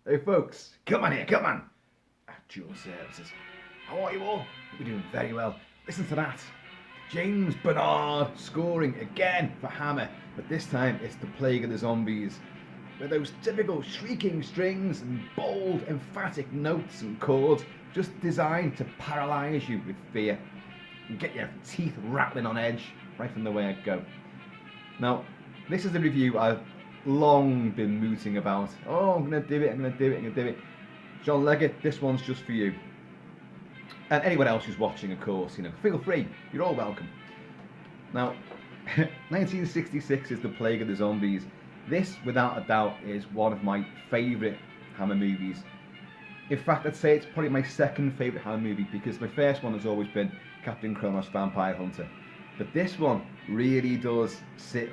Hey folks, Kilt-Man here, Kilt-Man! At Dual Services. How are you all? We're doing very well. Listen to that. James Bernard scoring again for Hammer, but this time it's The Plague of the Zombies. With those typical shrieking strings and bold, emphatic notes and chords just designed to paralyse you with fear and get your teeth rattling on edge right from the way I go. Now, this is the review I've long been mooting about. Oh, I'm going to do it. John Leggett, this one's just for you. And anyone else who's watching, of course, feel free. You're all welcome. Now, 1966 is The Plague of the Zombies. This, without a doubt, is one of my favourite Hammer movies. In fact, I'd say it's probably my second favourite Hammer movie because my first one has always been Captain Kronos Vampire Hunter. But this one really does sit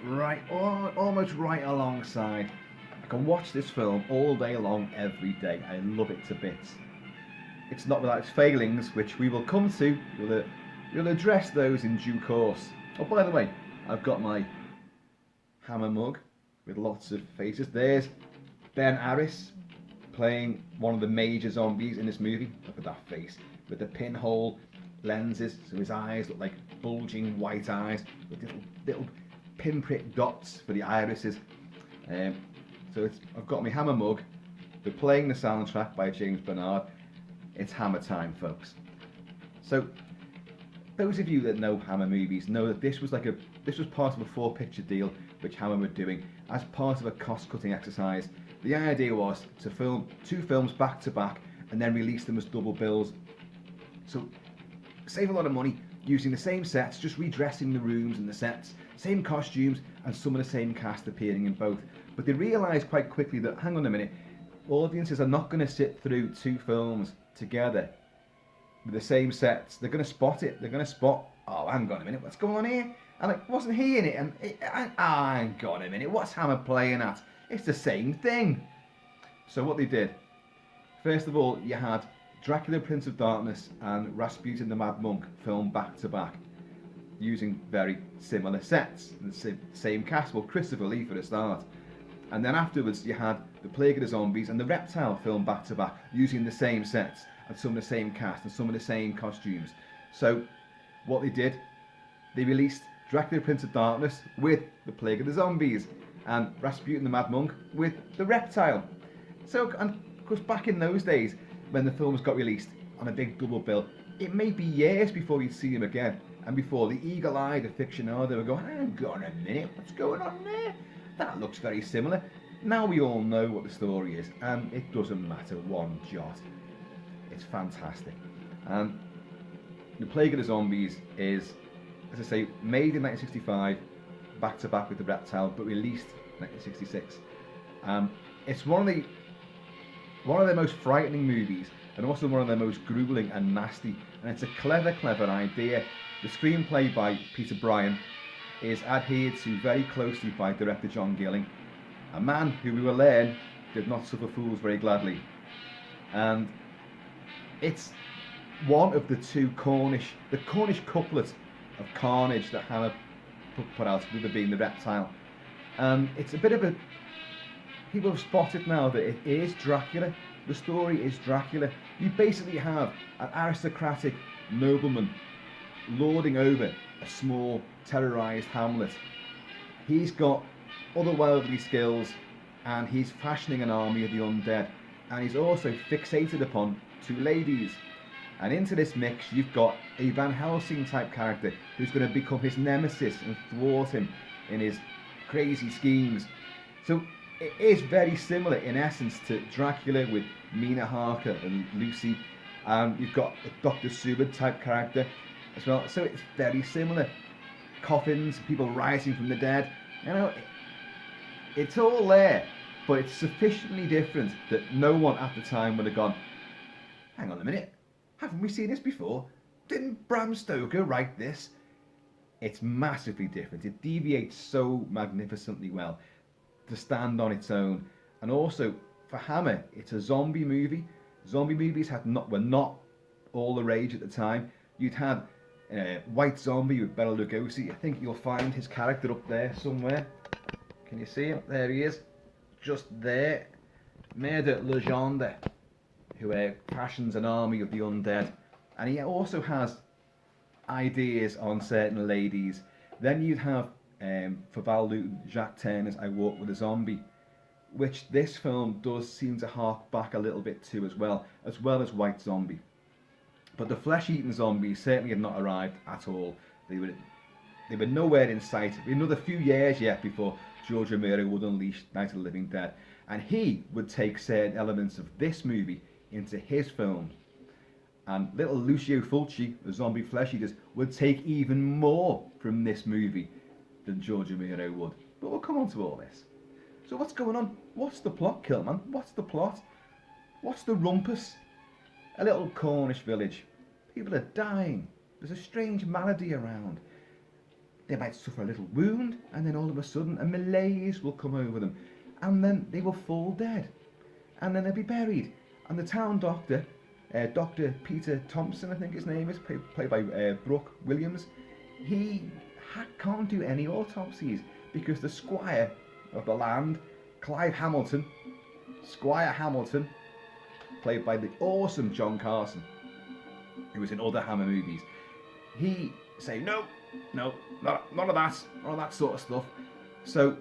almost right alongside. I can watch this film all day long, every day. I love it to bits. It's not without its failings, which we will come to. We'll address those in due course. Oh, by the way, I've got my Hammer mug with lots of faces. There's Ben Harris playing one of the major zombies in this movie. Look at that face with the pinhole lenses, so his eyes look like bulging white eyes with little pinprick dots for the irises. I've got my Hammer mug. They're playing the soundtrack by James Bernard. It's Hammer time, folks. So those of you that know Hammer movies know that this was part of a 4-picture deal which Hammer were doing as part of a cost-cutting exercise. The idea was to film 2 films back to back and then release them as double bills. So save a lot of money using the same sets, just redressing the rooms and the sets, same costumes and some of the same cast appearing in both. But they realised quite quickly that, hang on a minute, audiences are not going to sit through 2 films together with the same sets. They're going to spot it. They're going to spot, oh, hang on a minute, what's going on here? And wasn't he in it? And hang on a minute, what's Hammer playing at? It's the same thing. So what they did, first of all, you had Dracula, Prince of Darkness and Rasputin the Mad Monk filmed back to back using very similar sets and the same cast. Well, Christopher Lee for a start. And then afterwards you had The Plague of the Zombies and The Reptile filmed back to back using the same sets and some of the same cast and some of the same costumes. So what they did, they released Dracula, Prince of Darkness with The Plague of the Zombies and Rasputin the Mad Monk with The Reptile. So, and of course back in those days when the films got released on a big double bill, it may be years before you'd see them again and before the eagle-eyed aficionado would go, hang on a minute, what's going on there? That looks very similar. Now we all know what the story is and it doesn't matter one jot. It's fantastic. And The Plague of the Zombies is, as I say, made in 1965, back to back with The Reptile, but released in 1966. It's one of the most frightening movies and also one of the most grueling and nasty, and it's a clever idea. The screenplay by Peter Bryan is adhered to very closely by director John Gilling, a man who we will learn did not suffer fools very gladly. And it's one of the 2 Cornish couplet of carnage that Hammer put out, with it being The Reptile. And it's a bit of a, people have spotted now that it is Dracula. The story is Dracula. You basically have an aristocratic nobleman lording over a small terrorised hamlet. He's got otherworldly skills and he's fashioning an army of the undead, and he's also fixated upon 2 ladies. And into this mix you've got a Van Helsing type character who's going to become his nemesis and thwart him in his crazy schemes. So it is very similar in essence to Dracula with Mina Harker and Lucy. You've got a Dr. Seward type character as well. So it's very similar. Coffins, people rising from the dead. It's all there, but it's sufficiently different that no one at the time would have gone, hang on a minute, haven't we seen this before? Didn't Bram Stoker write this? It's massively different. It deviates so magnificently well to stand on its own. And also, for Hammer, it's a zombie movie. Zombie movies were not all the rage at the time. You'd had White Zombie with Bela Lugosi. I think you'll find his character up there somewhere. Can you see him? There he is. Just there. murder legende, who fashions an army of the undead, and he also has ideas on certain ladies. Then you'd have, for Val Lewton, Jacques Turner's I Walk with a Zombie, which this film does seem to hark back a little bit to as well as White Zombie. But the flesh-eating zombies certainly had not arrived at all. They were nowhere in sight. Another few years yet before George Romero would unleash Night of the Living Dead. And he would take certain elements of this movie into his films. And little Lucio Fulci, the zombie flesh eaters, would take even more from this movie than George Romero would. But we'll come on to all this. So what's going on? What's the plot, Kilt-Man? What's the plot? What's the rumpus? A little Cornish village. People are dying. There's a strange malady around. They might suffer a little wound, and then all of a sudden a malaise will come over them. And then they will fall dead. And then they'll be buried. And the town doctor, Dr. Peter Thompson, I think his name is, played by Brooke Williams, he can't do any autopsies because the Squire of the land, Clive Hamilton, Squire Hamilton, played by the awesome John Carson, who was in other Hammer movies, he say no, none of that sort of stuff. So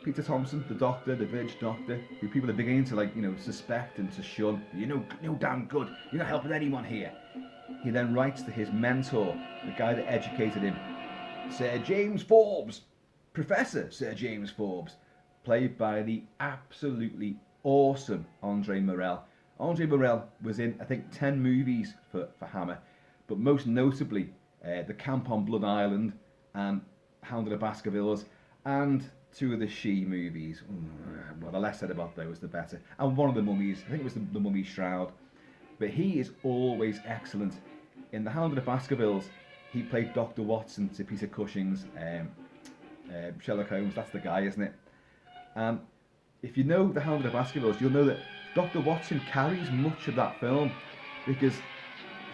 Peter Thompson, the doctor, the village doctor, who people are beginning to suspect and to shun, you're no damn good, you're not helping anyone here. He then writes to his mentor, the guy that educated him, Sir James Forbes, Professor Sir James Forbes, played by the absolutely awesome Andre Morel. Andre Morel was in, I think, 10 movies for Hammer, but most notably The Camp on Blood Island and Hound of the Baskervilles, and 2 of the She movies. Well, the less said about those, the better. And one of the Mummies, I think it was the Mummy Shroud. But he is always excellent. In The Hound of the Baskervilles, he played Dr. Watson to Peter Cushing's Sherlock Holmes. That's the guy, isn't it? If you know The Hound of the Baskervilles, you'll know that Dr. Watson carries much of that film, because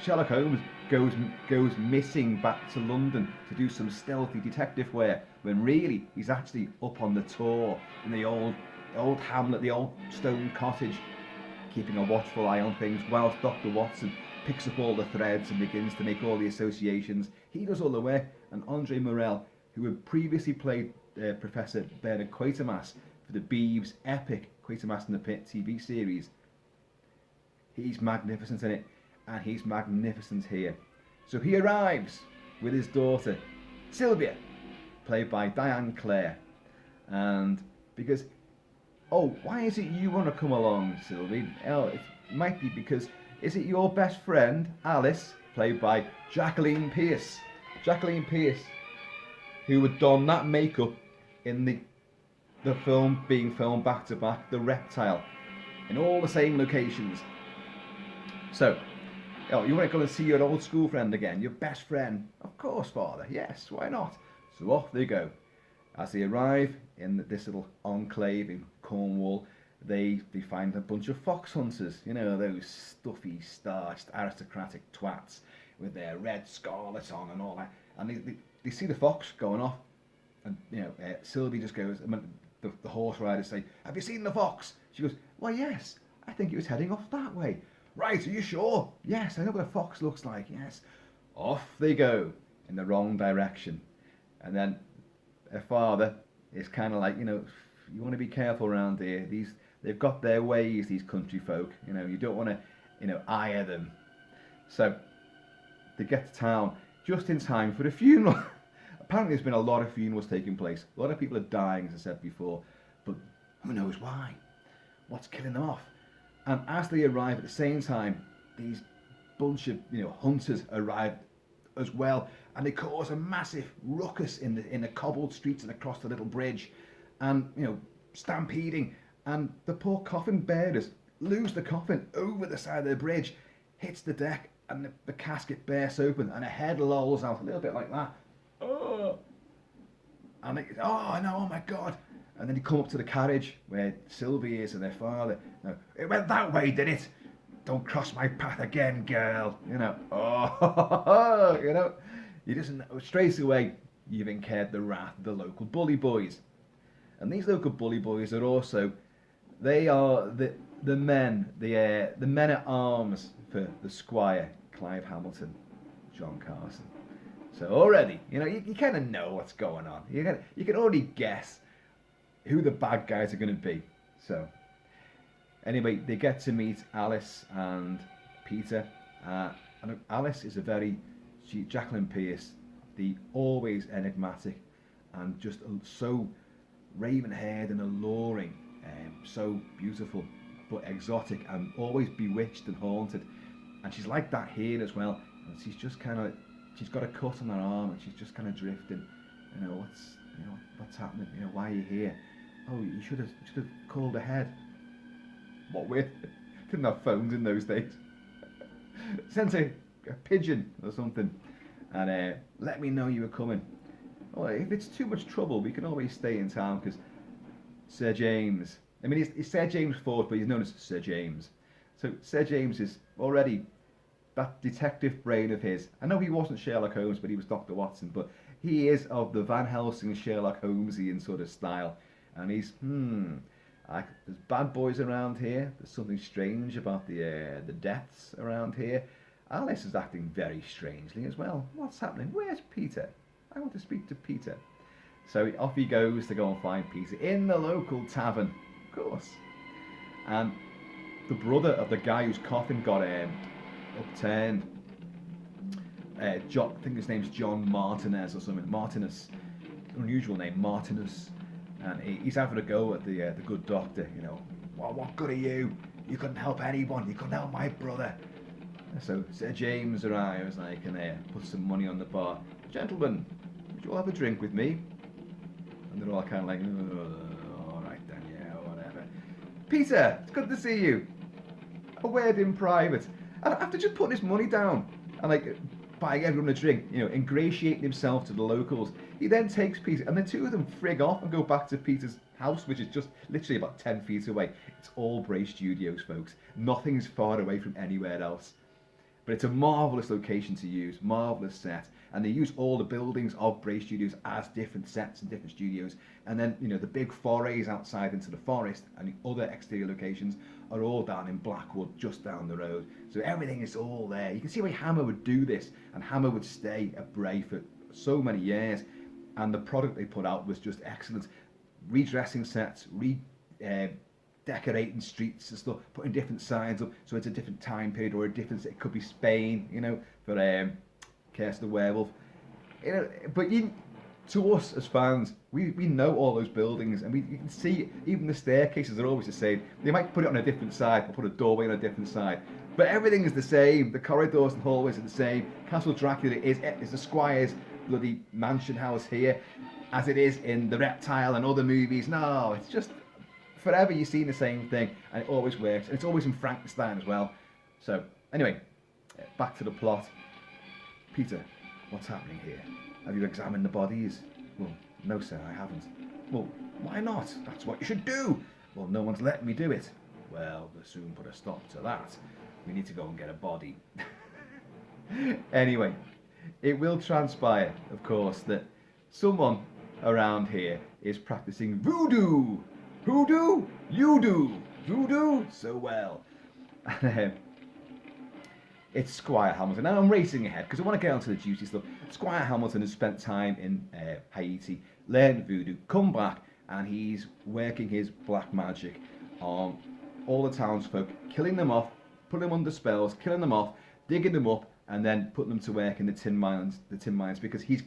Sherlock Holmes goes missing back to London to do some stealthy detective work, when really he's actually up on the tour in the old hamlet, the old stone cottage, keeping a watchful eye on things, whilst Dr. Watson picks up all the threads and begins to make all the associations. He does all the work, and Andre Morel, who had previously played Professor Bernard Quatermass for the Beeves epic Quatermass in the Pit TV series, he's magnificent in it, and he's magnificent here. So he arrives with his daughter, Sylvia, played by Diane Clare, and because, why is it you want to come along, Sylvie? It might be because, is it your best friend, Alice, played by Jacqueline Pierce? Jacqueline Pierce, who would don that makeup in the film being filmed back to back, The Reptile, in all the same locations. So, you want to go and see your old school friend again, your best friend? Of course, father, yes, why not? So off they go. As they arrive in this little enclave in Cornwall, they find a bunch of fox hunters, those stuffy, starched, aristocratic twats with their red scarlet on and all that. And they see the fox going off, and Sylvie just goes, the horse riders say, "Have you seen the fox?" She goes, "Why, yes, I think it was heading off that way." "Right, are you sure?" "Yes, I know what a fox looks like, yes." Off they go in the wrong direction. And then her father is kind of like, you want to be careful around here. They've got their ways, these country folk. You don't want to, ire them. So they get to town just in time for a funeral. Apparently there's been a lot of funerals taking place. A lot of people are dying, as I said before. But who knows why? What's killing them off? And as they arrive at the same time, these bunch of hunters arrive as well, and they cause a massive ruckus in the cobbled streets and across the little bridge, and stampeding, and the poor coffin bearers lose the coffin over the side of the bridge, hits the deck, and the casket bursts open, and a head lolls out a little bit like that. And they, oh my God. And then they come up to the carriage where Sylvie is and their father. "It went that way, did it? Don't cross my path again, girl." You just know, straight away you've incurred the wrath of the local bully boys. And these local bully boys are also They are the men, the men at arms for the Squire, Clive Hamilton, John Carson. So already, you kind of know what's going on. You can already guess who the bad guys are going to be. So anyway, they get to meet Alice and Peter. And Alice is Jacqueline Pierce, the always enigmatic and just so raven-haired and alluring, so beautiful but exotic and always bewitched and haunted. And she's like that here as well. And she's just she's got a cut on her arm and she's just kind of drifting. What's happening? Why are you here? Oh, you should have called ahead. What with? Didn't have phones in those days. Sent a pigeon or something and let me know you were coming. Well, if it's too much trouble, we can always stay in town because Sir James, he's Sir James Ford, but he's known as Sir James. So Sir James is already that detective brain of his. I know he wasn't Sherlock Holmes, but he was Dr. Watson, but he is of the Van Helsing Sherlock Holmesian sort of style. And he's, there's bad boys around here. There's something strange about the deaths around here. Alice is acting very strangely as well. What's happening? Where's Peter? I want to speak to Peter. So off he goes to go and find Peter in the local tavern, of course. And the brother of the guy whose coffin got upturned, I think his name's John Martinez or something. Martinez, unusual name, Martinez. And he's having a go at the good doctor. What good are you? You couldn't help anyone. You couldn't help my brother. So Sir James arrives and puts some money on the bar. Gentlemen, would you all have a drink with me? And they're all kind of like, all right then, yeah, whatever. Peter, it's good to see you. A word in private. And after just putting his money down and buying everyone a drink, ingratiating himself to the locals, he then takes Peter, and the two of them frig off and go back to Peter's house, which is just literally about 10 feet away. It's all Bray Studios, folks. Nothing's far away from anywhere else. But it's a marvellous location to use, marvellous set. And they use all the buildings of Bray Studios as different sets and different studios. And then, the big forays outside into the forest and the other exterior locations are all down in Blackwood, just down the road. So everything is all there. You can see why Hammer would do this, and Hammer would stay at Bray for so many years. And the product they put out was just excellent. Redressing sets, decorating streets and stuff, putting different signs up so it's a different time period or it could be Spain, for Curse the Werewolf. But to us as fans, we know all those buildings and you can see even the staircases are always the same. They might put it on a different side or put a doorway on a different side, but everything is the same. The corridors and hallways are the same. Castle Dracula is the Squire's bloody mansion house here, as it is in The Reptile and other movies. No, it's just forever you've seen the same thing and it always works, and it's always in Frankenstein as well. So anyway, back to the plot. Peter, what's happening here? Have you examined the bodies? Well, no sir, I haven't. Well, why not? That's what you should do. Well, no one's let me do it. Well, they'll soon put a stop to that. We need to go and get a body. Anyway, it will transpire, of course, that someone around here is practicing voodoo. Voodoo? You do. Voodoo? So well. It's Squire Hamilton. Now I'm racing ahead because I want to get onto the juicy stuff. Squire Hamilton has spent time in Haiti, learned voodoo, come back, and he's working his black magic on all the townsfolk, killing them off, putting them under spells, killing them off, digging them up, and then putting them to work in the tin mines because he's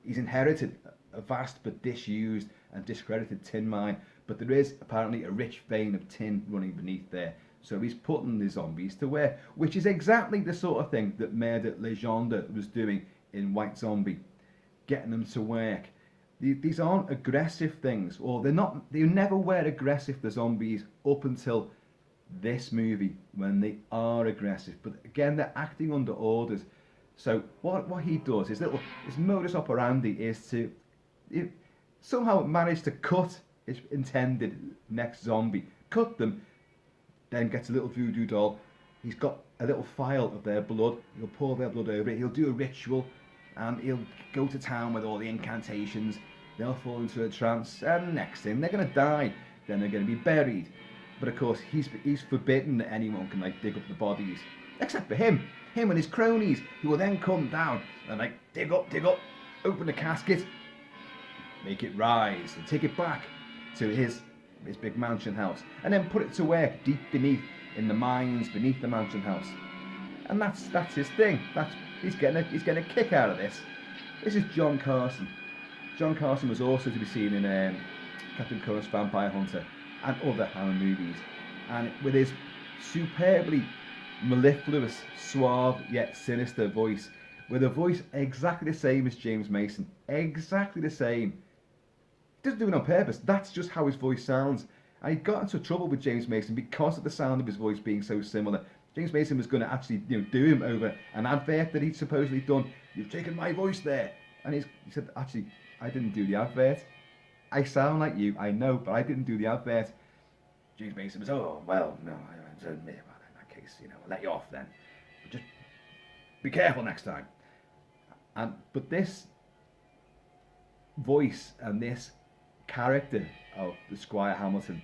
inherited a vast but disused and discredited tin mine, but there is apparently a rich vein of tin running beneath there. So he's putting the zombies to work, which is exactly the sort of thing that Murder Legendre was doing in White Zombie, getting them to work. These aren't aggressive things, or they're not. They never were aggressive, the zombies, up until this movie when they are aggressive. But again, they're acting under orders. So what he does, his modus operandi is to somehow manage to cut his intended next zombie, cut them. Then gets a little voodoo doll. He's got a little phial of their blood. He'll pour their blood over it. He'll do a ritual, and he'll go to town with all the incantations. They'll fall into a trance, and next thing they're going to die. then they're going to be buried. But of course, he's forbidden that anyone can like dig up the bodies, except for him and his cronies, who will then come down and like dig up, open the casket, make it rise, and take it back to his big mansion house, and then put it to work deep beneath in the mines beneath the mansion house. And that's his thing. He's getting a kick out of this. This is John Carson. John Carson was also to be seen in Captain Cohen's Vampire Hunter and other Hammer movies, and with his superbly mellifluous, suave yet sinister voice, with a voice exactly the same as James Mason, exactly the same. He doesn't do it on purpose. That's just how his voice sounds. And he got into trouble with James Mason because of the sound of his voice being so similar. James Mason was going to actually, do him over an advert that he'd supposedly done. You've taken my voice there, and he said, actually, I didn't do the advert. I sound like you, I know, but I didn't do the advert. James Mason was, oh well, no, I don't admit. Well, in that case, I'll let you off then. But just be careful next time. But this voice and this character of the Squire Hamilton,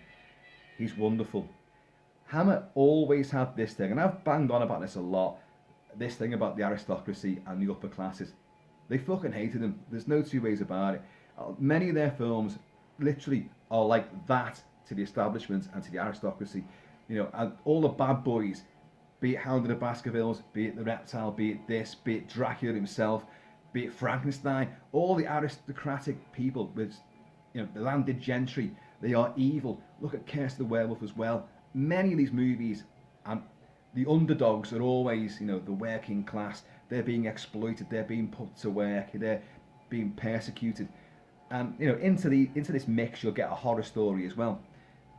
he's wonderful. Hammer always had this thing, and I've banged on about this a lot, this thing about the aristocracy and the upper classes. They fucking hated him. There's no two ways about it. Many of their films literally are like that to the establishment and to the aristocracy. And all the bad boys, be it Hound of the Baskervilles, be it the Reptile, be it this, be it Dracula himself, be it Frankenstein, all the aristocratic people with, the landed gentry, they are evil. Look at Curse the Werewolf as well. Many of these movies, and the underdogs are always, the working class. They're being exploited, they're being put to work, they're being persecuted. And, into this mix, you'll get a horror story as well.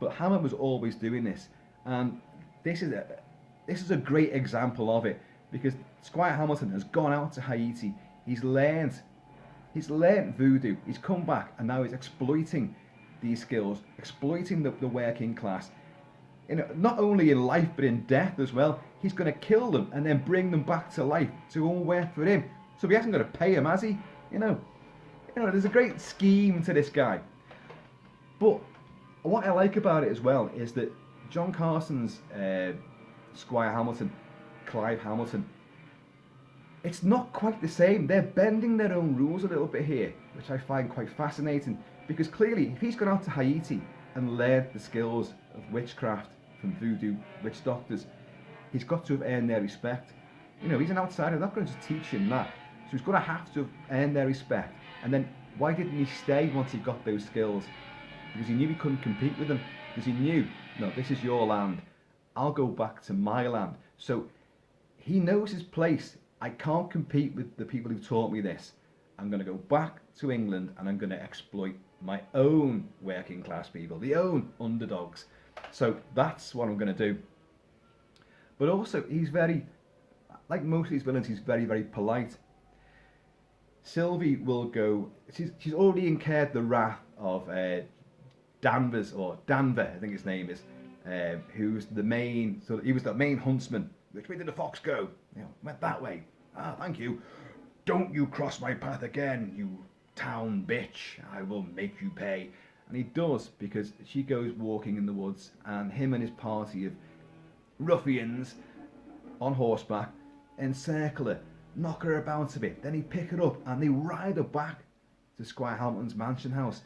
But Hammer was always doing this. And this is a great example of it, because Squire Hamilton has gone out to Haiti. He's learned voodoo. He's come back, and now he's exploiting these skills, exploiting the working class. Not only in life, but in death as well. He's going to kill them and then bring them back to life to go and work for him. So he hasn't got to pay him, has he? There's a great scheme to this guy. But what I like about it as well is that John Carson's Squire Hamilton, Clive Hamilton, it's not quite the same. They're bending their own rules a little bit here, which I find quite fascinating, because clearly if he's gone out to Haiti and learned the skills of witchcraft from voodoo witch doctors, he's got to have earned their respect. He's an outsider, they're not going to just teach him that. So he's going to have to have earned their respect. And then why didn't he stay once he got those skills? Because he knew he couldn't compete with them. Because he knew, no, this is your land. I'll go back to my land. So he knows his place. I can't compete with the people who taught me this. I'm going to go back to England and I'm going to exploit my own working class people, the own underdogs. So that's what I'm going to do. But also, he's very, like most of these villains, he's very, very polite. Sylvie will go, she's already incurred the wrath of Danvers, or Danver, I think his name is, who's the main, so he was the main huntsman. Which way did the fox go? Went that way. Ah, thank you. Don't you cross my path again, you town bitch. I will make you pay. And he does, because she goes walking in the woods, and him and his party of ruffians on horseback encircle her, knock her about a bit. Then he pick her up, and they ride her back to Squire Hamilton's mansion house.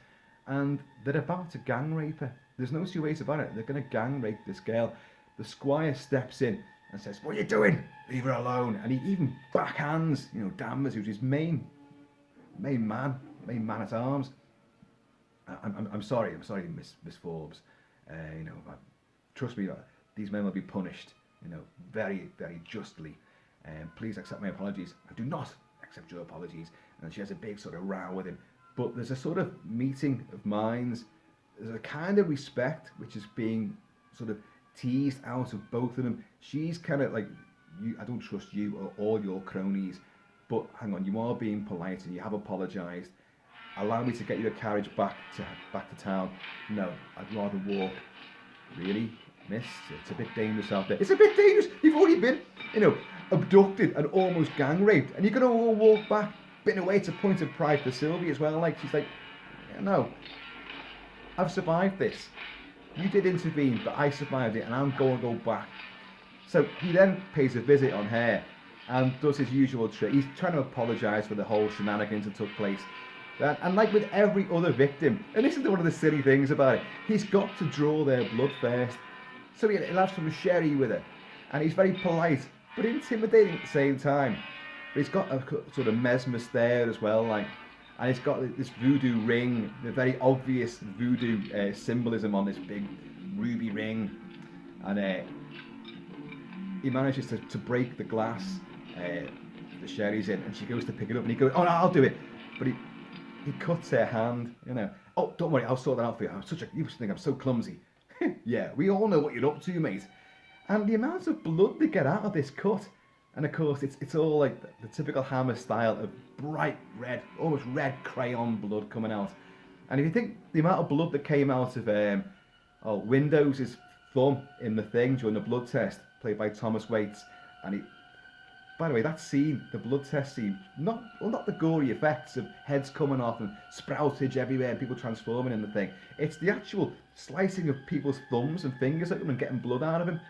And they're about to gang rape her. There's no two ways about it. They're going to gang rape this girl. The Squire steps in and says, "What are you doing? Leave her alone." And he even backhands, Danvers, who's his main man at arms. I'm sorry, Miss Forbes. Trust me, these men will be punished, very, very justly. Please accept my apologies. I do not accept your apologies. And she has a big sort of row with him. But there's a sort of meeting of minds. There's a kind of respect which is being sort of teased out of both of them. She's kind of like, I don't trust you or all your cronies, but hang on, you are being polite and you have apologised. Allow me to get you a carriage back to town. No, I'd rather walk. Really, miss? It's a bit dangerous out there. It's a bit dangerous. You've already been, abducted and almost gang raped, and you're going to all walk back. Been away to point of pride for Sylvie as well. Like, she's like, no, I've survived this. You did intervene, but I survived it, and I'm going to go back. So he then pays a visit on her and does his usual trick. He's trying to apologise for the whole shenanigans that took place. And like with every other victim, and this is one of the silly things about it, he's got to draw their blood first. So he'll have some sherry with it. And he's very polite, but intimidating at the same time. But he's got a sort of mesmer stare as well, like, and he's got this voodoo ring, the very obvious voodoo symbolism on this big ruby ring. And he manages to break the glass the sherry's in, and she goes to pick it up, and he goes, "Oh no, I'll do it." But he cuts her hand, you know. "Oh, don't worry, I'll sort that out for you. You think I'm so clumsy." Yeah, we all know what you're up to, mate. And the amount of blood they get out of this cut, and of course it's all like the typical Hammer style of bright red, almost red crayon blood coming out. And if you think the amount of blood that came out of Windows' thumb in The Thing during the blood test, played by Thomas Waits, and by the way, that scene, the blood test scene, not the gory effects of heads coming off and sproutage everywhere and people transforming in The Thing. It's the actual slicing of people's thumbs and fingers at them and getting blood out of them.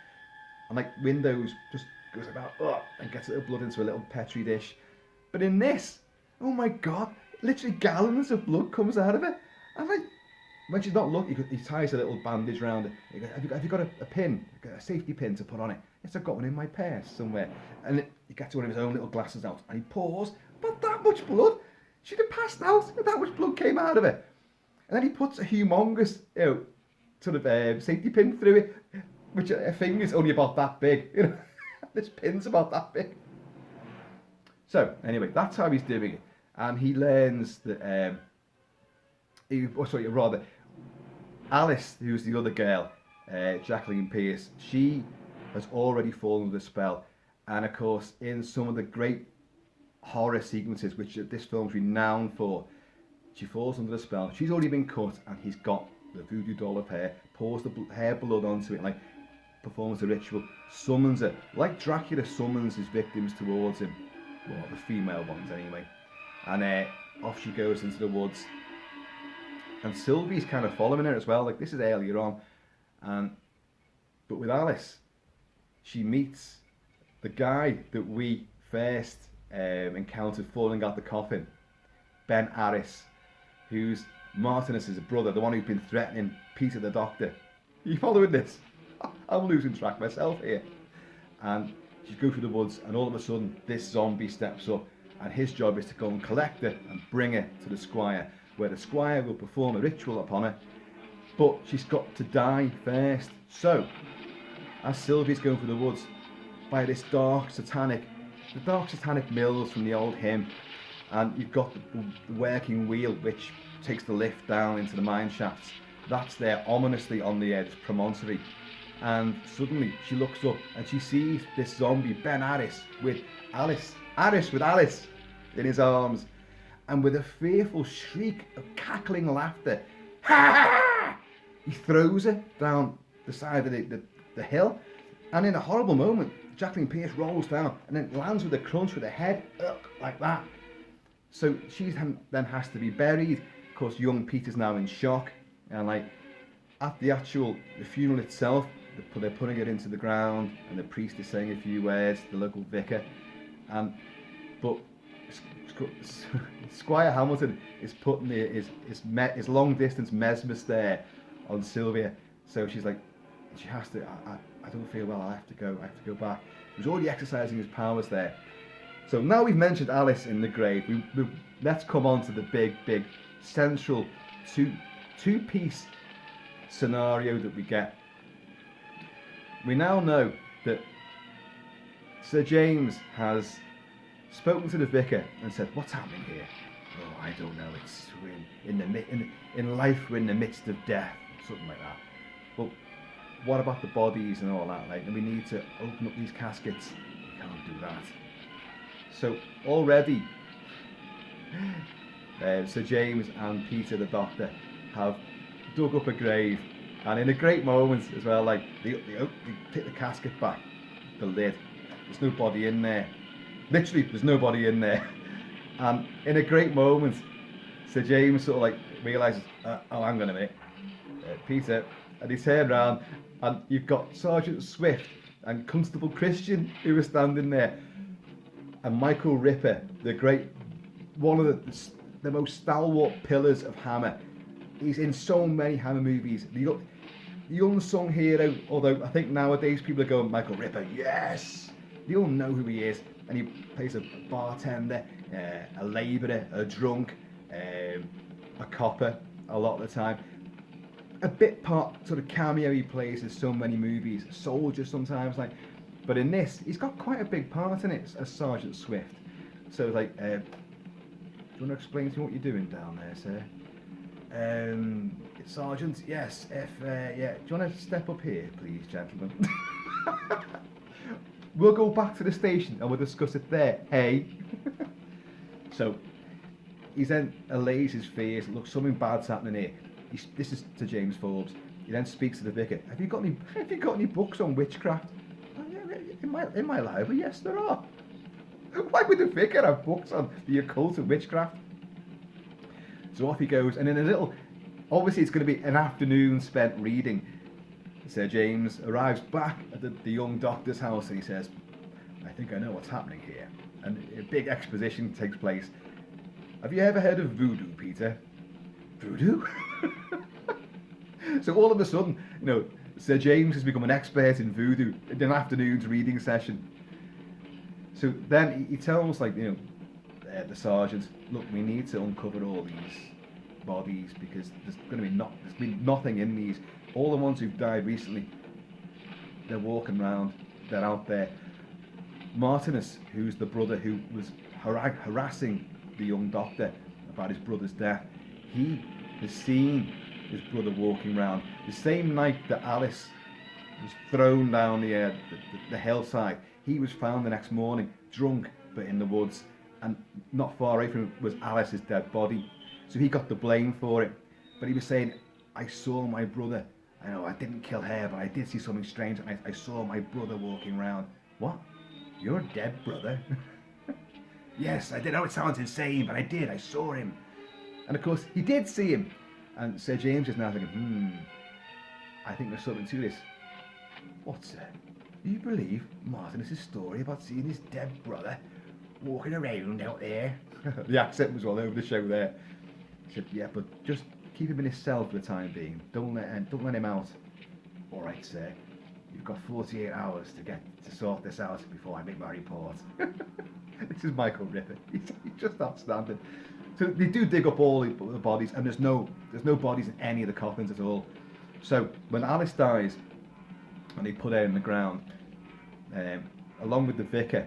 And like Windows just goes like that, and gets a little blood into a little petri dish. But in this, oh my god, literally gallons of blood comes out of it. And like, when she's not looking, he ties a little bandage around it. He goes, have you got a pin, a safety pin to put on it? Yes, I've got one in my purse somewhere. And he gets one of his own little glasses out, and he pours, but that much blood, she'd have passed out if that much blood came out of it. And then he puts a humongous, sort of safety pin through it, which her finger's only about that big. You know, this pin's about that big. So anyway, that's how he's doing it, and he learns that. Alice, who's the other girl, Jacqueline Pierce, she has already fallen under the spell, and of course, in some of the great horror sequences, which this film's renowned for, she falls under the spell. She's already been cut, and he's got the voodoo doll of hair, pours the hair blood onto it, like performs the ritual, summons her, like Dracula summons his victims towards him, well, the female ones anyway, and off she goes into the woods. And Sylvie's kind of following her as well, like this is earlier on, but with Alice, she meets the guy that we first encountered falling out the coffin, Ben Harris, who's Martinez's brother, the one who's been threatening Peter the Doctor. Are you following this? I'm losing track myself here. And she goes through the woods, and all of a sudden this zombie steps up, and his job is to go and collect her and bring her to the Squire, where the Squire will perform a ritual upon her, but she's got to die first. So, as Sylvie's going through the woods, by this dark satanic mills from the old hymn, and you've got the working wheel which takes the lift down into the mine shafts. That's there ominously on the edge promontory, and suddenly she looks up and she sees this zombie Ben Harris with Alice in his arms, and with a fearful shriek of cackling laughter, he throws her down the side of the hill, and in a horrible moment, Jacqueline Pierce rolls down and then lands with a crunch with her head like that. So she then has to be buried. Of course, young Peter's now in shock, and like at the funeral itself, they're putting it into the ground, and the priest is saying a few words, the local vicar, but Squire Hamilton is putting his long distance mesmer stare on Sylvia. So she's like, she has to. I don't feel well. I have to go back. He was already exercising his powers there. So now we've mentioned Alice in the grave. Let's come on to the big central two-piece scenario that we get. We now know that Sir James has spoken to the vicar and said, "What's happening here?" "Oh, I don't know. It's in life we're in the midst of death," something like that. Well, what about the bodies and all that? Like, and we need to open up these caskets. We can't do that. So already, Sir James and Peter the Doctor have dug up a grave, and in a great moment as well, like they take the casket back, the lid. There's no body in there. Literally, there's nobody in there. And in a great moment, Sir James sort of like realises, oh, hang on a minute, Peter, And he turned round, and you've got Sergeant Swift and Constable Christian who were standing there. And Michael Ripper, one of the most stalwart pillars of Hammer. He's in so many Hammer movies. The unsung hero, although I think nowadays people are going, Michael Ripper, yes! You all know who he is. And he plays a bartender, a labourer, a drunk, a copper a lot of the time. A bit part sort of cameo he plays in so many movies, a soldier sometimes, like. But in this, he's got quite a big part in it as Sergeant Swift. So like, do you want to explain to me what you're doing down there, sir? Sergeant, yes. Yeah. Do you want to step up here, please, gentlemen? We'll go back to the station and we'll discuss it there. Hey. So he then allays his fears. Look, something bad's happening here. This is to James Forbes. He then speaks to the vicar. Have you got any books on witchcraft? Oh, yeah, in my library, yes, there are. Why would the vicar have books on the occult and witchcraft? So off he goes, and in a little, obviously it's going to be an afternoon spent reading. Sir James arrives back at the young doctor's house and he says, I think I know what's happening here. And a big exposition takes place. Have you ever heard of voodoo, Peter? Voodoo? So all of a sudden, Sir James has become an expert in voodoo in an afternoon's reading session. So then he tells, the sergeant, look, we need to uncover all these bodies because there's been nothing in these. All the ones who've died recently, they're walking around, they're out there. Martinus, who's the brother who was harassing the young doctor about his brother's death, he has seen his brother walking around. The same night that Alice was thrown down the hillside, he was found the next morning, drunk, but in the woods, and not far away from him was Alice's dead body. So he got the blame for it. But he was saying, I saw my brother. I know I didn't kill her, but I did see something strange. I saw my brother walking around. What? Your dead brother? Yes, I did. Oh, it sounds insane, but I did. I saw him. And of course, he did see him. And Sir James is now thinking, I think there's something to this. What, sir? You believe Martinus' story about seeing his dead brother walking around out there? The accent was all over the show there. He said, yeah, but just keep him in his cell for the time being. Don't let him out. All right, sir. You've got 48 hours to sort this out before I make my report. This is Michael Ripper. He's just outstanding. So they do dig up all the bodies, and there's no bodies in any of the coffins at all. So when Alice dies, and they put her in the ground, along with the vicar,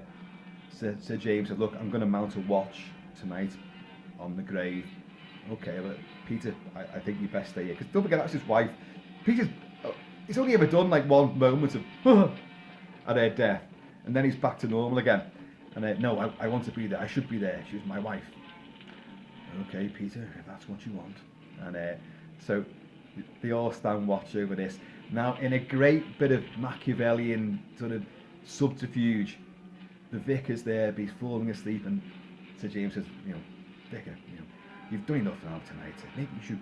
Sir James said, look, I'm going to mount a watch tonight on the grave. Okay, but Peter, I think you best stay here. Because don't forget, that's his wife. He's only ever done one moment of at her death. And then he's back to normal again. And no, I want to be there. I should be there. She's my wife. Okay, Peter, if that's what you want. And so they all stand watch over this. Now, in a great bit of Machiavellian sort of subterfuge, the vicar's there, but he's falling asleep, and Sir James says, Vicar, you've done enough now tonight. Maybe you should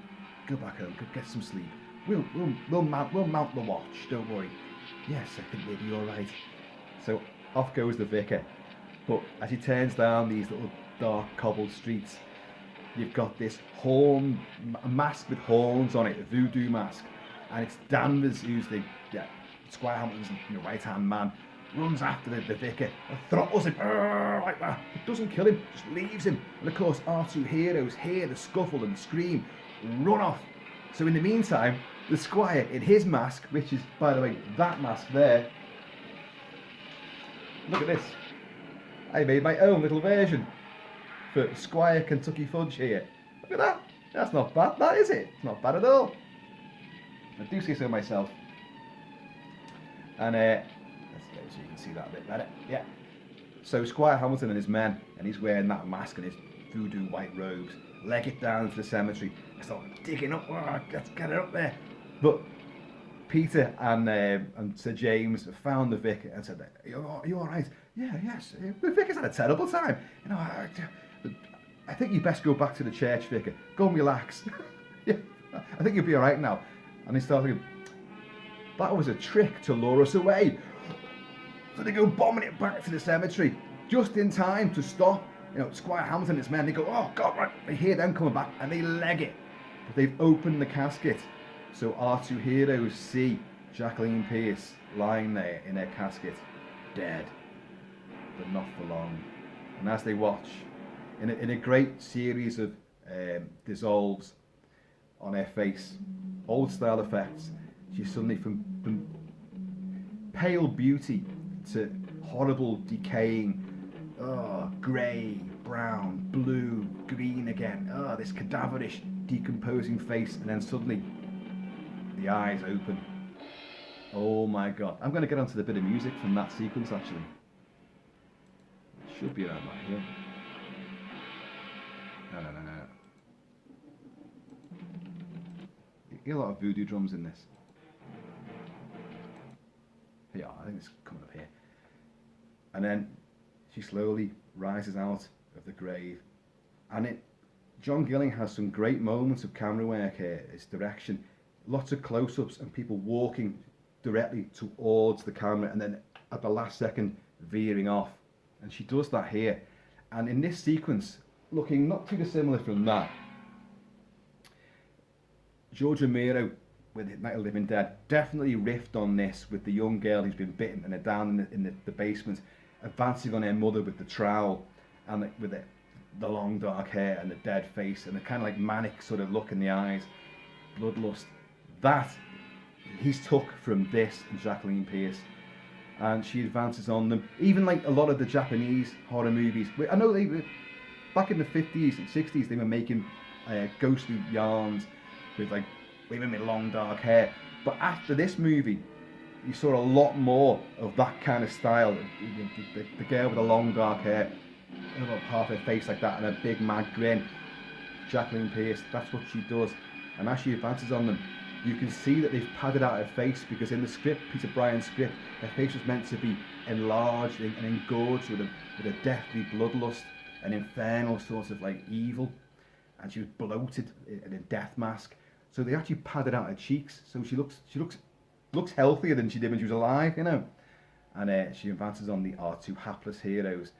go back home, go get some sleep. We'll mount the watch. Don't worry. Yes, I think maybe you're right. So off goes the vicar, but as he turns down these little dark cobbled streets, you've got this a mask with horns on it, a voodoo mask, and it's Danvers, who's the Squire Hamilton's right-hand man, runs after the vicar and throttles him like that. It doesn't kill him, just leaves him. And of course, our two heroes hear the scuffle and scream, run off. So in the meantime, the Squire in his mask, which is, by the way, that mask there. Look at this. I made my own little version for Squire Kentucky Fudge here. Look at that. That's not bad, that is it? It's not bad at all. I do say so myself. And let's go so you can see that a bit better. Yeah. So Squire Hamilton and his men, and he's wearing that mask and his voodoo white robes, leg it down to the cemetery. I start digging up. Let's get it up there. But Peter and Sir James found the vicar and said, "Are you all right?" Yeah, yes. The vicar's had a terrible time. I think you best go back to the church, vicar. Go and relax. Yeah, I think you'll be all right now. And he started thinking, That was a trick to lure us away. So they go bombing it back to the cemetery, just in time to stop. Squire Hamilton and his men, they go, oh God, right. They hear them coming back and they leg it. But they've opened the casket. So our two heroes see Jacqueline Pierce lying there in her casket, dead, but not for long. And as they watch, in a great series of dissolves on her face, old style effects, she's suddenly from pale beauty to horrible decaying, grey, brown, blue, green again, this cadaverish decomposing face, and then suddenly the eyes open. Oh my God. I'm going to get onto the bit of music from that sequence actually. It should be around right here. No. You get a lot of voodoo drums in this. Yeah, I think it's coming up here. And then she slowly rises out of the grave. And John Gilling has some great moments of camera work here. Its direction, lots of close-ups and people walking directly towards the camera and then at the last second veering off. And she does that here. And in this sequence, looking not too dissimilar from that, George Romero with Night of the Living Dead definitely riffed on this with the young girl who's been bitten and they're down in the basement, advancing on her mother with the trowel and with the long dark hair and the dead face and the kind of like manic sort of look in the eyes, bloodlust. That he's took from this and Jacqueline Pierce, and she advances on them. Even like a lot of the Japanese horror movies, I know they were back in the 50s and 60s, they were making ghostly yarns with like women with long dark hair. But after this movie, you saw a lot more of that kind of style. The girl with the long dark hair, about half her face like that, and a big mad grin. Jacqueline Pierce, that's what she does. And as she advances on them, you can see that they've padded out her face, because in the script, Peter Bryan's script, her face was meant to be enlarged and engorged with a deathly bloodlust, an infernal sort of like evil, and she was bloated in a death mask. So they actually padded out her cheeks, so she looks healthier than she did when she was alive, And she advances on our two hapless heroes.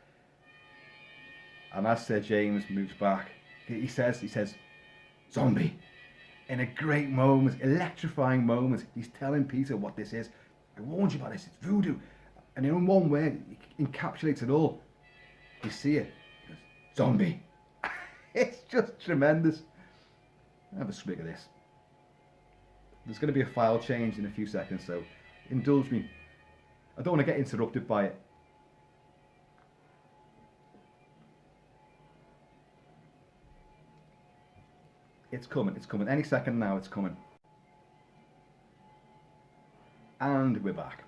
And as Sir James moves back, he says, "Zombie." In a great moment, electrifying moment, he's telling Peter what this is. I warned you about this, it's voodoo. And in one word, it encapsulates it all. You see it. He goes, "Zombie." It's just tremendous. Have a swig of this. There's going to be a file change in a few seconds, so indulge me. I don't want to get interrupted by it. It's coming. Any second now, it's coming. And we're back.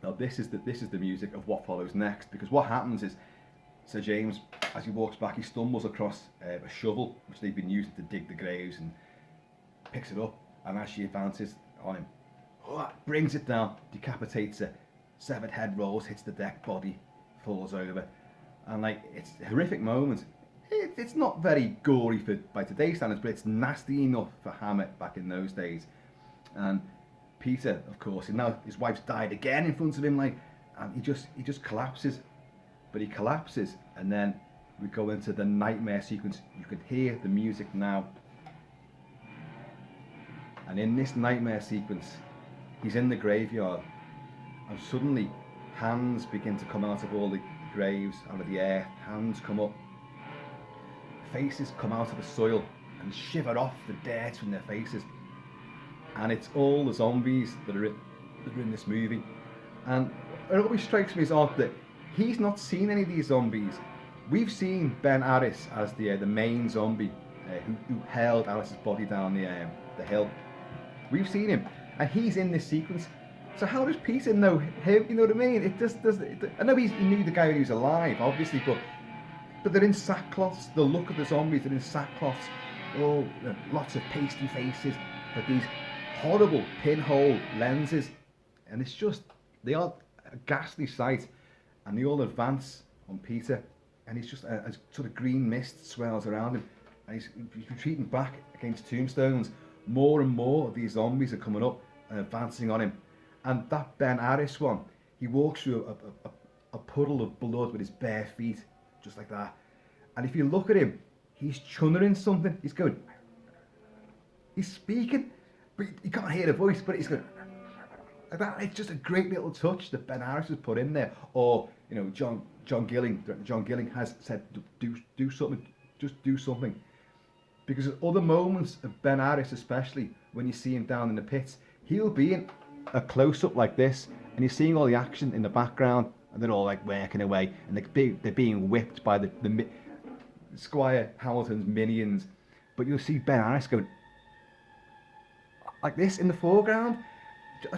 Now this is the music of what follows next, because what happens is Sir James, as he walks back, he stumbles across a shovel which they've been using to dig the graves, and picks it up, and as she advances on him, brings it down, decapitates her, severed head rolls, hits the deck, body falls over, and like, it's a horrific moment. It's not very gory by today's standards, but it's nasty enough for Hammer back in those days. And Peter, of course, and now his wife's died again in front of him, like, and he just collapses. But he collapses, and then we go into the nightmare sequence. You can hear the music now. And in this nightmare sequence, he's in the graveyard, and suddenly hands begin to come out of all the graves, out of the earth. Hands come up. Faces come out of the soil and shiver off the dirt from their faces. And it's all the zombies that are in this movie. And it always strikes me as odd that he's not seen any of these zombies. We've seen Ben Harris as the main zombie who held Alice's body down the hill. We've seen him, and he's in this sequence. So how does Peter know him? You know what I mean? It just doesn't. I know he knew the guy who was alive, obviously, but they're in sackcloths. The look of the zombies, they're in sackcloths. Oh, lots of pasty faces, but these horrible pinhole lenses, and it's just, they are a ghastly sight. And they all advance on Peter, and he's just a sort of green mist swells around him, and he's retreating back against tombstones. More and more of these zombies are coming up and advancing on him. And that Ben Harris one, he walks through a puddle of blood with his bare feet, just like that. And if you look at him, he's chunnering something. He's going, he's speaking, but you can't hear the voice, but he's going like that. It's just a great little touch that Ben Harris has put in there. Or, you know, John Gilling has said, do something, just do something. Because at other moments of Ben Harris, especially when you see him down in the pits, he'll be in a close-up like this, and you're seeing all the action in the background, and they're all like working away, and they're being whipped by the Squire Hamilton's minions. But you'll see Ben Harris going like this in the foreground,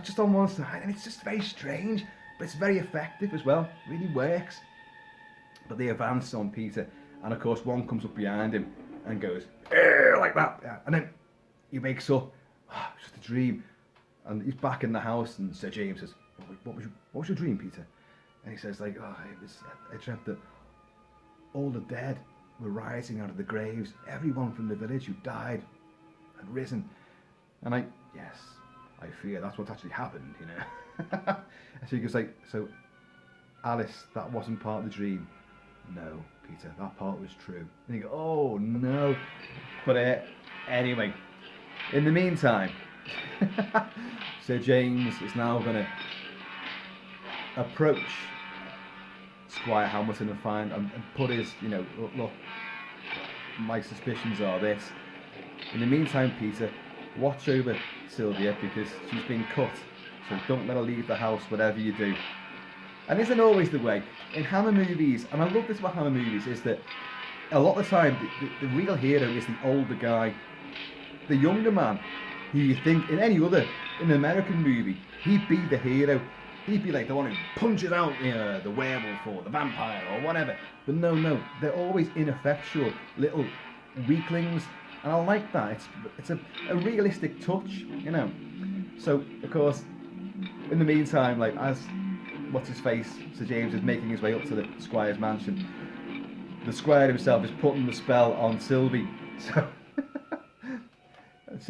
just on one side, and it's just very strange, but it's very effective as well. It really works. But they advance on Peter, and of course one comes up behind him and goes like that, yeah. And then he wakes up. Oh, it's just a dream, and he's back in the house. And Sir James says, "What was your dream, Peter?" And he says, like, "Oh, I dreamt that all the dead were rising out of the graves. Everyone from the village who died had risen." And yes, I fear that's what's actually happened, you know. So he goes like, "So, Alice, that wasn't part of the dream." "No, Peter, that part was true." And you go, "Oh no." But anyway, in the meantime, Sir James is now going to approach Squire Hamilton and find and put his, you know, look, my suspicions are this. In the meantime, Peter, watch over Sylvia, because she's been cut, so don't let her leave the house, whatever you do. And isn't always the way in Hammer movies, and I love this about Hammer movies, is that a lot of the time the real hero is the older guy. The younger man, who you think in an American movie, he'd be the hero. He'd be like the one who punches out, you know, the werewolf or the vampire or whatever. But no, they're always ineffectual little weaklings, and I like that. It's a realistic touch, you know. So of course, in the meantime, like as what's his face, Sir James is making his way up to the Squire's mansion, the Squire himself is putting the spell on Sylvie. So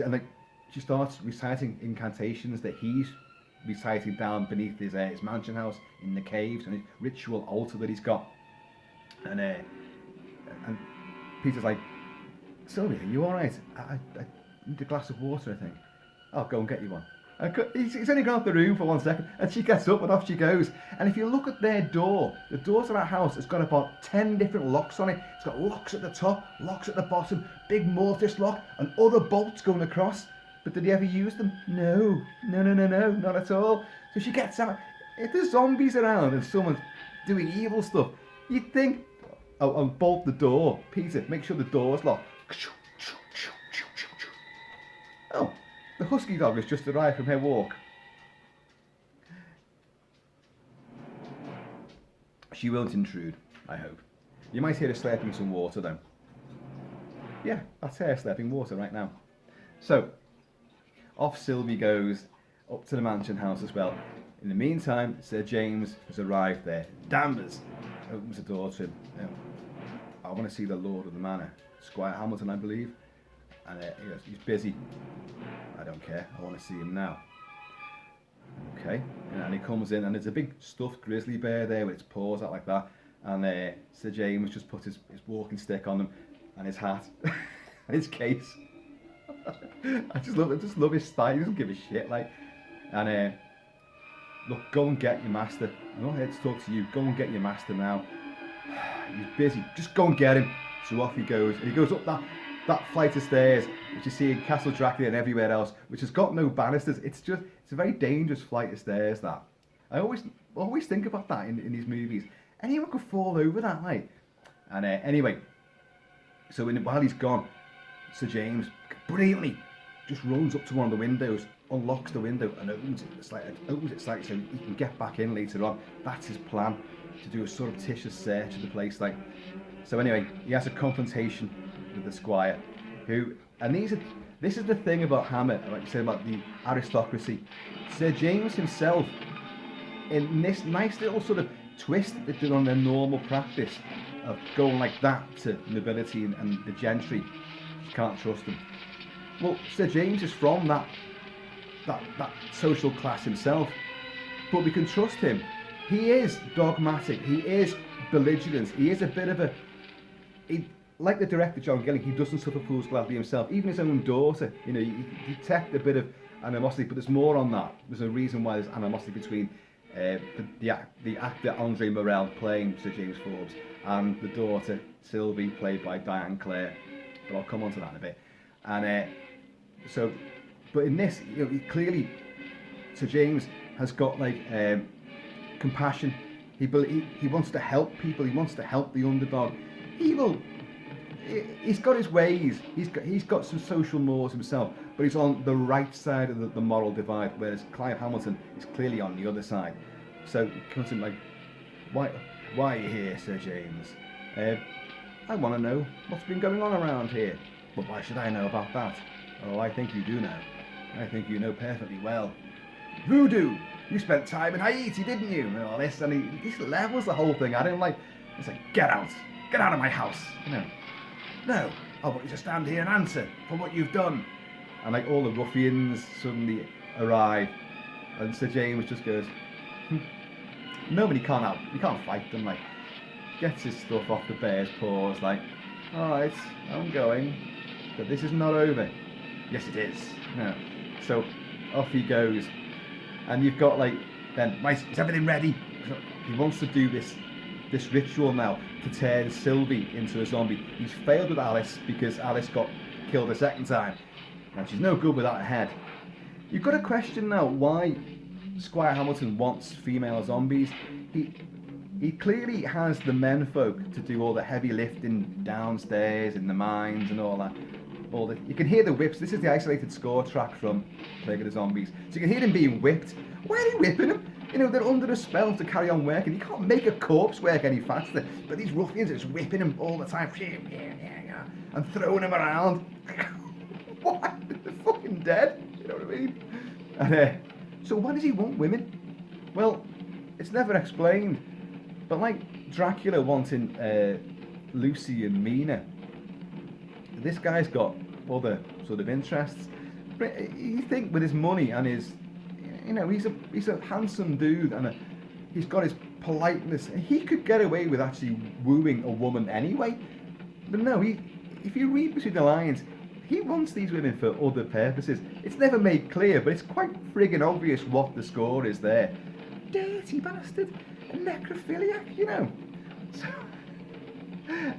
and like she starts reciting incantations that he's reciting down beneath his mansion house in the caves, and his ritual altar that he's got. And Peter's like, "Sylvia, are you all right? I need a glass of water, I think." "I'll go and get you one." He's only gone out the room for 1 second, and she gets up and off she goes. And if you look at their door, the door to that house has got about 10 different locks on it. It's got locks at the top, locks at the bottom, big mortise lock, and other bolts going across. But did he ever use them? No, not at all. So she gets out. If there's zombies around and someone's doing evil stuff, you'd think, I'll bolt the door. Peter, make sure the door's locked. Oh, the husky dog has just arrived from her walk. She won't intrude, I hope. You might hear her slurping some water though. Yeah, that's her slurping water right now. So, off Sylvie goes up to the mansion house as well. In the meantime, Sir James has arrived there. Danvers opens the door to him. "I want to see the Lord of the Manor, Squire Hamilton, I believe." And he goes, "He's busy." "I don't care, I want to see him now." Okay, and he comes in, and there's a big stuffed grizzly bear there with its paws out like that. And Sir James just put his walking stick on him, and his hat, and his case. I just love his style. He doesn't give a shit, like. And look, go and get your master. I'm not here to talk to you. Go and get your master now. He's busy. Just go and get him. So off he goes, and he goes up that flight of stairs, which you see in Castle Dracula and everywhere else, which has got no banisters. It's a very dangerous flight of stairs. That I always think about that in these movies. Anyone could fall over that, like. And anyway, so while he's gone, Sir James brilliantly just runs up to one of the windows, unlocks the window, and opens it slightly so he can get back in later on. That's his plan, to do a surreptitious search of the place, like. So anyway, he has a confrontation with the Squire, and this is the thing about Hammer, like you said about the aristocracy. Sir James himself, in this nice little sort of twist they did on their normal practice of going like that to nobility and the gentry, you can't trust them. Well, Sir James is from that that social class himself. But we can trust him. He is dogmatic. He is belligerent. He is a bit of a... like the director John Gilling, he doesn't suffer fools gladly himself. Even his own daughter, you detect a bit of animosity, but there's more on that. There's a reason why there's animosity between the actor Andre Morel playing Sir James Forbes and the daughter Sylvie, played by Diane Clare. But I'll come on to that in a bit. And but in this, clearly Sir James has got like compassion. He wants to help people. He wants to help the underdog. He's got his ways. He's got some social mores himself, but he's on the right side of the moral divide, whereas Clive Hamilton is clearly on the other side. So he comes in like, why are you here, Sir James? I want to know what's been going on around here. But why should I know about that? Oh, I think you do know. I think you know perfectly well. Voodoo! You spent time in Haiti, didn't you? And all this, and he just levels the whole thing at him like, it's like, get out of my house. No, I want you to stand here and answer for what you've done. And like all the ruffians suddenly arrive, and Sir James just goes, nobody can't help. You can't fight them. Like, gets his stuff off the bear's paws. Like, all right, I'm going, but this is not over. Yes, it is. No. So off he goes, and you've got like, then, right, is everything ready? He wants to do this ritual now to turn Sylvie into a zombie. He's failed with Alice because Alice got killed a second time, and she's no good without a head. You've got to question now why Squire Hamilton wants female zombies. He clearly has the menfolk to do all the heavy lifting downstairs in the mines and all that. You can hear the whips. This is the isolated score track from Plague of the Zombies. So you can hear them being whipped. Why are they whipping them? They're under a spell to carry on working. You can't make a corpse work any faster. But these ruffians are just whipping them all the time and throwing them around. What? They're fucking dead. You know what I mean? And so why does he want women? Well, it's never explained. But like Dracula wanting Lucy and Mina, this guy's got other sort of interests. But you think with his money and his, he's a handsome dude, and he's got his politeness. He could get away with actually wooing a woman anyway. But no, if you read between the lines, he wants these women for other purposes. It's never made clear, but it's quite friggin' obvious what the score is there. Dirty bastard, a necrophiliac, So,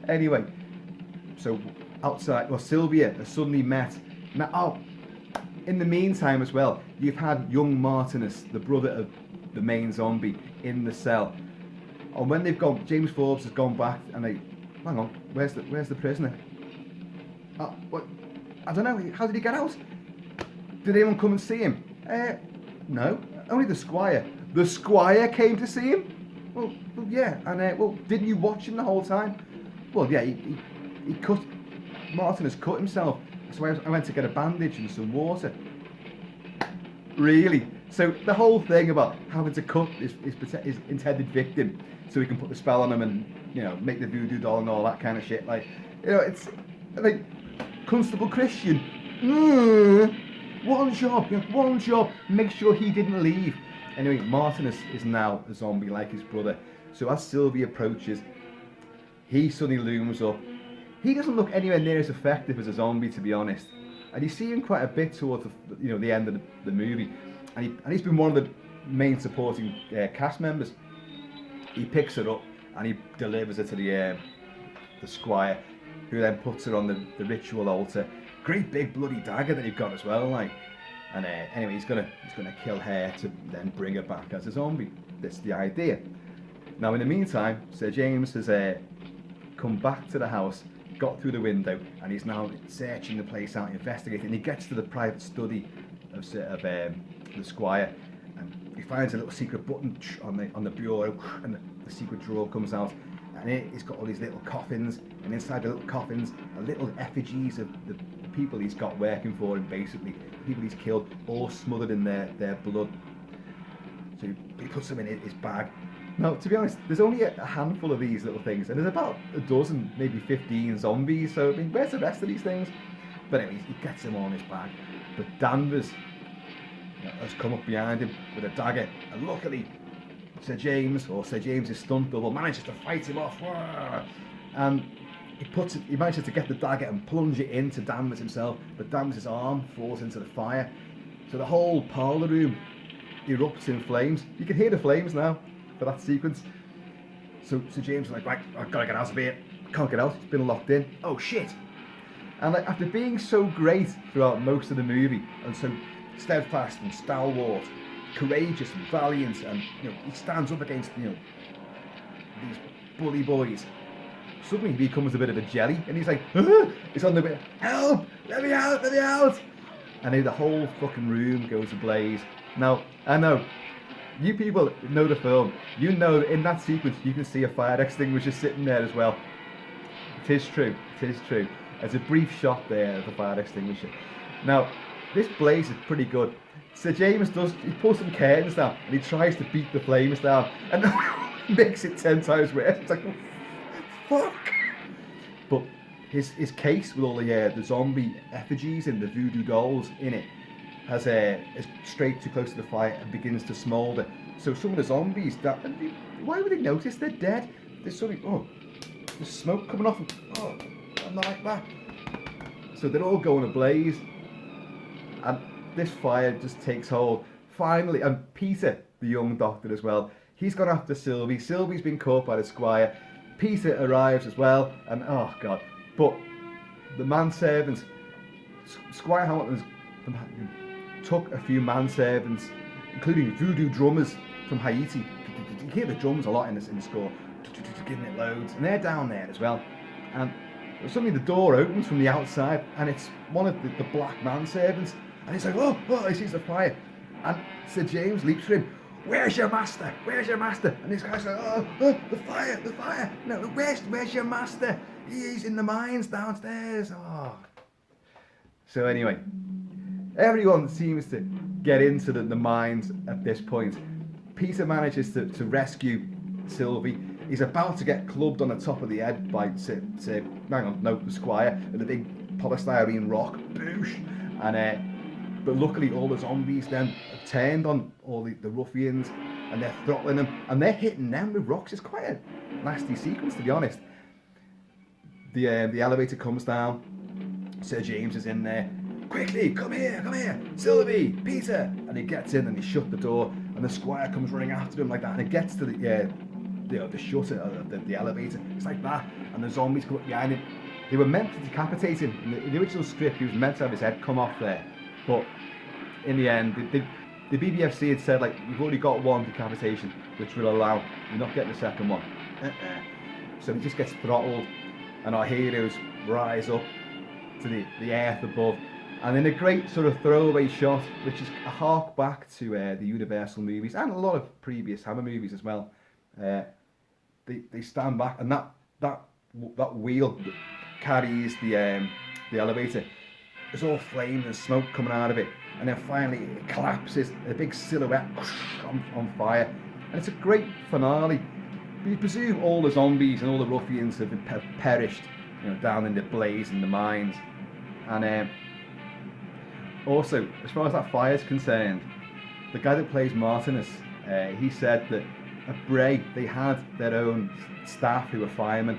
anyway, so outside, Sylvia has suddenly met. Now, in the meantime as well, you've had young Martinus, the brother of the main zombie, in the cell. And when they've gone, James Forbes has gone back, and hang on, where's the prisoner? What? I don't know. How did he get out? Did anyone come and see him? No, only the Squire. The Squire came to see him. Well, yeah, and didn't you watch him the whole time? Well, yeah, he cut. Martinus cut himself. So I went to get a bandage and some water. Really? So the whole thing about having to cut his intended victim so he can put the spell on him and make the voodoo doll and all that kind of shit. Like, it's like Constable Christian. One job. Make sure he didn't leave. Anyway, Martinus is now a zombie like his brother. So as Sylvie approaches, he suddenly looms up. He doesn't look anywhere near as effective as a zombie, to be honest. And you see him quite a bit towards the end of the movie. And he's been one of the main supporting cast members. He picks her up and he delivers her to the Squire, who then puts her on the ritual altar. Great big bloody dagger that you've got as well, like. And anyway, he's gonna kill her to then bring her back as a zombie. That's the idea. Now, in the meantime, Sir James has come back to the house, got through the window, and he's now searching the place out, investigating. And he gets to the private study of the Squire, and he finds a little secret button on the bureau, and the secret drawer comes out, and it's got all these little coffins, and inside the little coffins are little effigies of the people he's got working for him, basically people he's killed, all smothered in their blood. So he puts them in his bag. Now, to be honest, there's only a handful of these little things, and there's about a dozen, maybe 15 zombies, so I mean, where's the rest of these things? But anyway, he gets them all in his bag. But Danvers, has come up behind him with a dagger, and luckily Sir James's stunt double manages to fight him off, and he manages to get the dagger and plunge it into Danvers himself, but Danvers' arm falls into the fire, so the whole parlour room erupts in flames. You can hear the flames now for that sequence. So Sir James is like, right, I've got to get out of here. I can't get out, it's been locked in. Oh shit! And like, after being so great throughout most of the movie, and so steadfast and stalwart, courageous and valiant, and he stands up against these bully boys. Suddenly he becomes a bit of a jelly, and he's like, he's on the bit, help, let me out, and then the whole fucking room goes ablaze. Now I know you people know the film. You know that in that sequence you can see a fire extinguisher sitting there as well. It is true. There's a brief shot there of the fire extinguisher. Now, this blaze is pretty good. Sir James he pulls some curtains down and he tries to beat the flames down and makes it 10 times worse. It's like, fuck. But his case with all the zombie effigies and the voodoo dolls in it is straight too close to the fire and begins to smoulder. So some of the zombies, why would they notice they're dead? There's something, there's smoke coming off them. I'm not like that. So they're all going ablaze, and this fire just takes hold. Finally, and Peter, the young doctor as well, he's gone after Sylvie. Sylvie's been caught by the Squire. Peter arrives as well, and oh god. But the manservants, Squire Hamilton's took a few manservants, including voodoo drummers from Haiti. You hear the drums a lot in the score, giving it loads, and they're down there as well. And suddenly the door opens from the outside, and it's one of the black manservants, and he's like, oh, he sees the fire, and Sir James leaps for him. Where's your master? And this guy's like, oh, the fire. No, where's your master? He's in the mines downstairs. Oh. So anyway, everyone seems to get into the mines at this point. Peter manages to rescue Sylvie. He's about to get clubbed on the top of the head by the Squire with a big polystyrene rock. Boosh! And but luckily all the zombies then have turned on all the ruffians, and they're throttling them, and they're hitting them with rocks. It's quite a nasty sequence, to be honest. The elevator comes down. Sir James is in there. Quickly, come here, Sylvie, Peter! And he gets in and he shut the door, and the Squire comes running after him like that, and it gets to the shutter of the elevator. It's like that, and the zombies come up behind him. They were meant to decapitate him. In the original script, he was meant to have his head come off there, but in the end, the BBFC had said, like, you've already got one decapitation, which will allow, you're not getting the second one. So he just gets throttled, and our heroes rise up to the earth above. And in a great sort of throwaway shot, which is a hark back to the Universal movies and a lot of previous Hammer movies as well, they stand back, and that wheel that carries the elevator, there's all flames and smoke coming out of it, and then finally it collapses, a big silhouette on fire, and it's a great finale. But you presume all the zombies and all the ruffians have perished, down in the blaze in the mines, and also, as far as that fire is concerned, the guy that plays Martinus, he said that at Bray they had their own staff who were firemen,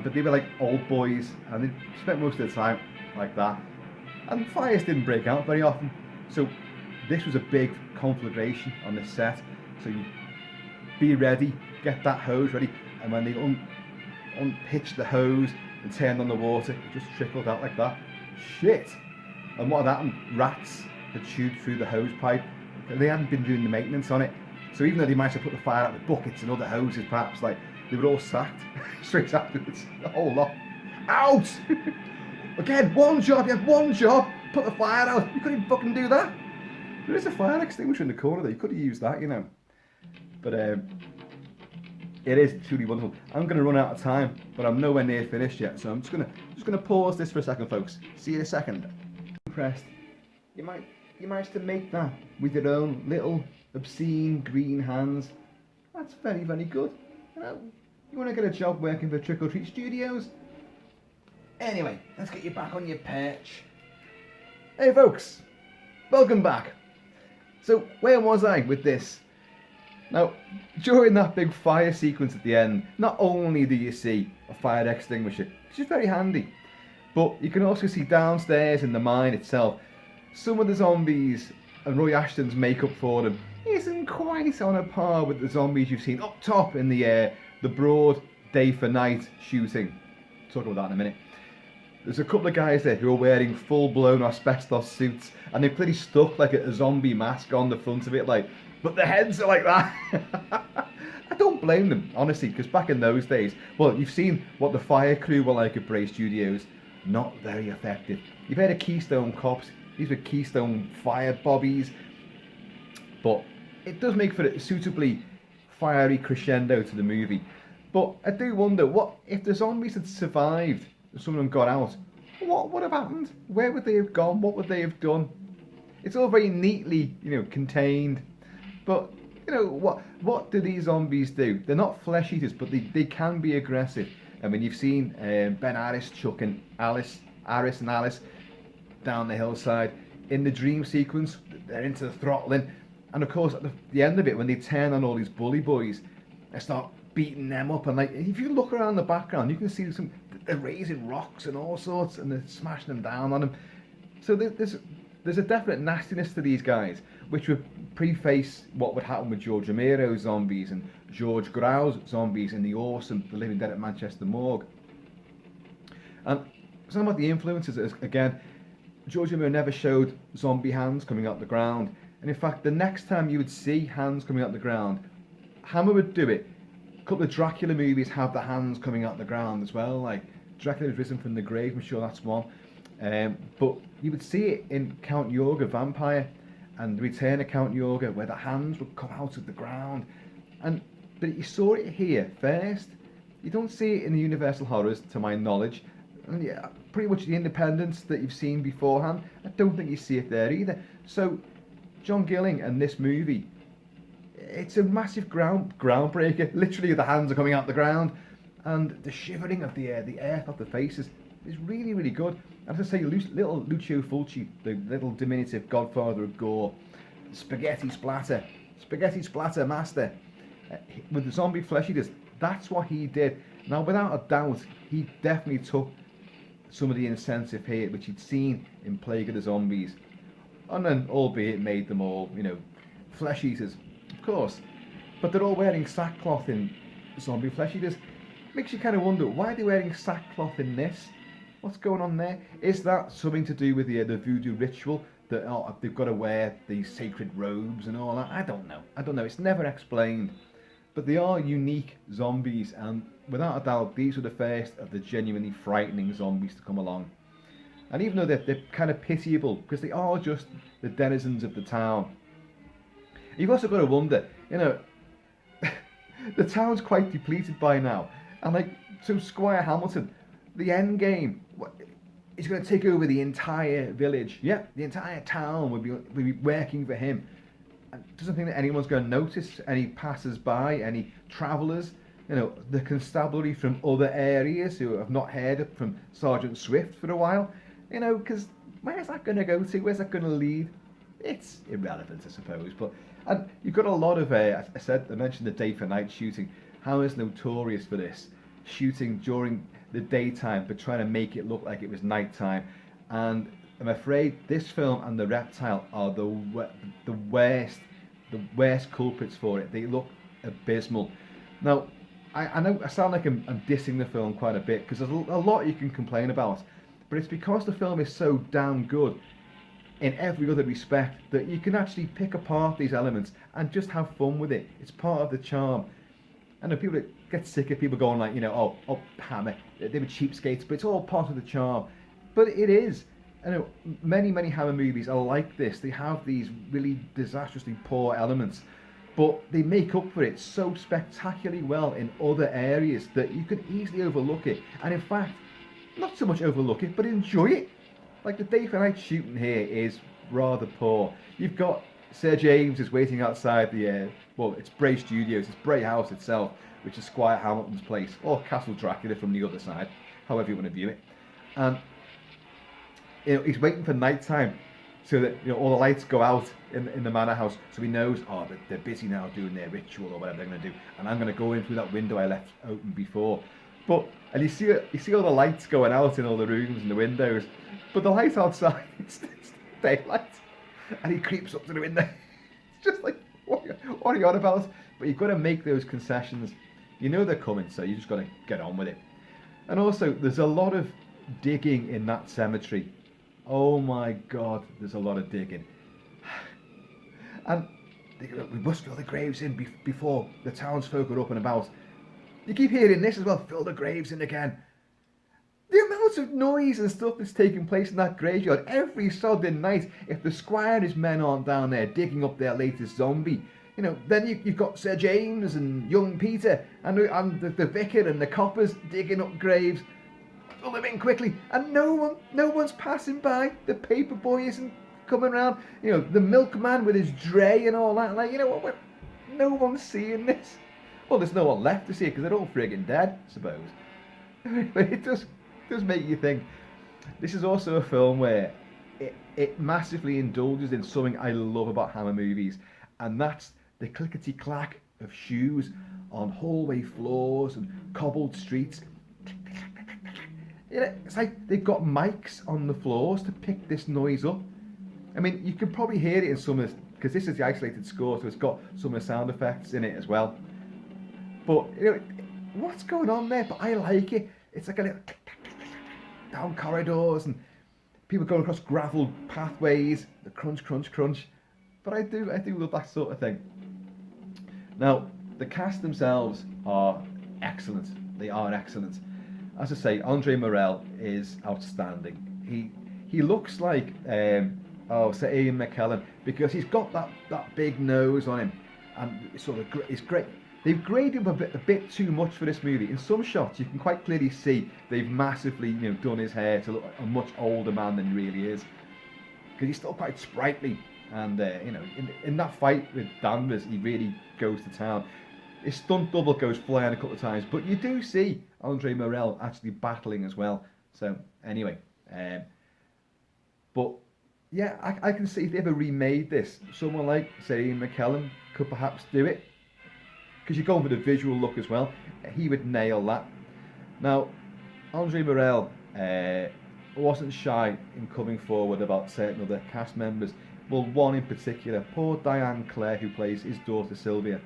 but they were like old boys, and they spent most of the time like that, and fires didn't break out very often. So this was a big conflagration on the set, so you be ready, get that hose ready, and when they unhitched the hose and turned on the water, it just trickled out like that. Shit! And what had happened? Rats had chewed through the hose pipe. They hadn't been doing the maintenance on it. So even though they managed to put the fire out with buckets and other hoses, perhaps, like, they were all sacked straight afterwards. A whole lot. Out! Again, one job. You had one job. Put the fire out. You couldn't fucking do that. There is a fire extinguisher in the corner there. You could have used that, But it is truly wonderful. I'm going to run out of time, but I'm nowhere near finished yet. So I'm just gonna pause this for a second, folks. See you in a second. Impressed. You managed to make that with your own little obscene green hands. That's very, very good. You want to get a job working for Trick or Treat Studios? Anyway, let's get you back on your perch. Hey folks, welcome back. So where was I with this? Now, during that big fire sequence at the end, not only do you see a fire extinguisher, which is very handy, but you can also see downstairs in the mine itself, some of the zombies and Roy Ashton's makeup for them isn't quite on a par with the zombies you've seen up top in the broad day for night shooting. Talk about that in a minute. There's a couple of guys there who are wearing full-blown asbestos suits, and they've clearly stuck like a zombie mask on the front of it, like, but the heads are like that. I don't blame them, honestly, because back in those days, well, you've seen what the fire crew were like at Bray Studios. Not very effective. You've heard of Keystone Cops. These were Keystone fire bobbies. But it does make for a suitably fiery crescendo to the movie. But I do wonder, what if the zombies had survived, if some of them got out, what would have happened? Where would they have gone? What would they have done? It's all very neatly, contained. But, what do these zombies do? They're not flesh eaters, but they can be aggressive. I mean, you've seen Ben Harris chucking Aris and Alice down the hillside. In the dream sequence, they're into the throttling. And of course, at the end of it, when they turn on all these bully boys, they start beating them up. And like, if you look around the background, you can see they're raising rocks and all sorts, and they're smashing them down on them. So there's a definite nastiness to these guys, which would preface what would happen with George Romero's zombies and George Grau's zombies in the awesome The Living Dead at Manchester Morgue. And some of the influences is, again, George Romero never showed zombie hands coming out the ground. And in fact, the next time you would see hands coming out the ground, Hammer would do it. A couple of Dracula movies have the hands coming out the ground as well, like Dracula has risen from the grave, I'm sure that's one. But you would see it in Count Yorga Vampire and The Return of Count Yorga, where the hands would come out of the ground. But you saw it here first. You don't see it in the Universal Horrors, to my knowledge. And yeah, pretty much the Independents that you've seen beforehand, I don't think you see it there either. So, John Gilling and this movie, it's a massive groundbreaker. Literally, the hands are coming out the ground, and the shivering of the earth off the faces is really, really good. And as I say, little Lucio Fulci, the little diminutive godfather of gore, spaghetti splatter master, with the zombie flesh eaters, that's what he did. Now, without a doubt, he definitely took some of the incentive here, which he'd seen in Plague of the Zombies, and then, albeit, made them all, flesh eaters, of course. But they're all wearing sackcloth in zombie flesh eaters. Makes you kind of wonder, why are they wearing sackcloth in this? What's going on there? Is that something to do with the voodoo ritual, that they've got to wear these sacred robes and all that? I don't know. It's never explained. But they are unique zombies, and without a doubt, these were the first of the genuinely frightening zombies to come along. And even though they're kind of pitiable, because they are just the denizens of the town, you've also got to wonder, the town's quite depleted by now. And so Squire Hamilton, the end game, he's going to take over the entire village. Yeah, the entire town will be working for him. And doesn't think that anyone's going to notice any passers-by, any travellers, the constabulary from other areas who have not heard from Sergeant Swift for a while, because where's that going to go to? Where's that going to lead? It's irrelevant, I suppose. And you've got a lot of, I mentioned the day for night shooting. Hammer's notorious for this, shooting during the daytime but trying to make it look like it was nighttime. And I'm afraid this film and The Reptile are the worst culprits for it. They look abysmal. Now, I know I sound like I'm dissing the film quite a bit, because there's a lot you can complain about, but it's because the film is so damn good in every other respect that you can actually pick apart these elements and just have fun with it. It's part of the charm. I know people get sick of people going like, oh, Hammer, they were cheapskates, but it's all part of the charm. But it is. I know many Hammer movies are like this. They have these really disastrously poor elements, but they make up for it so spectacularly well in other areas that you can easily overlook it. And in fact, not so much overlook it, but enjoy it. Like the day for night shooting here is rather poor. You've got Sir James is waiting outside it's Bray Studios, it's Bray House itself, which is Squire Hamilton's place, or Castle Dracula from the other side, however you want to view it. And he's waiting for night time so that all the lights go out in the manor house, so he knows, oh, they're busy now doing their ritual or whatever they're going to do, and I'm going to go in through that window I left open before. And you see all the lights going out in all the rooms and the windows, but the light outside, it's daylight, and he creeps up to the window. It's just like, what are you on about? But you've got to make those concessions. You know they're coming, so you just got to get on with it. And also, there's a lot of digging in that cemetery. Oh my God, there's a lot of digging. And we must fill the graves in before the townsfolk are up and about. You keep hearing this as well, fill the graves in again. The amount of noise and stuff that's taking place in that graveyard every Saturday night, if the Squire and his men aren't down there digging up their latest zombie, then you've got Sir James and young Peter and the vicar and the coppers digging up graves. Fill them in quickly, and no one's passing by. The paper boy isn't coming around. The milkman with his dray and all that. No one's seeing this. Well, there's no one left to see it because they're all friggin' dead, I suppose. But it does make you think. This is also a film where it massively indulges in something I love about Hammer movies, and that's the clickety-clack of shoes on hallway floors and cobbled streets. It's like they've got mics on the floors to pick this noise up. I mean, you can probably hear it in some of this, because this is the isolated score, so it's got some of the sound effects in it as well. But, what's going on there? But I like it. It's like a little down corridors and people going across gravel pathways, the crunch, crunch, crunch. But I do love that sort of thing. Now, the cast themselves are excellent. They are excellent. As I say, Andre Morel is outstanding. He looks like Sir Ian McKellen, because he's got that big nose on him, and it's great. They've graded him a bit too much for this movie. In some shots, you can quite clearly see they've massively done his hair to look like a much older man than he really is, because he's still quite sprightly. And in that fight with Danvers, he really goes to town. His stunt double goes flying a couple of times, but you do see Andre Morel actually battling as well. So anyway, but yeah, I can see if they ever remade this, someone like, say, Ian McKellen could perhaps do it, because you're going for the visual look as well. He would nail that. Now, Andre Morel wasn't shy in coming forward about certain other cast members. Well, one in particular, poor Diane Clare, who plays his daughter Sylvia.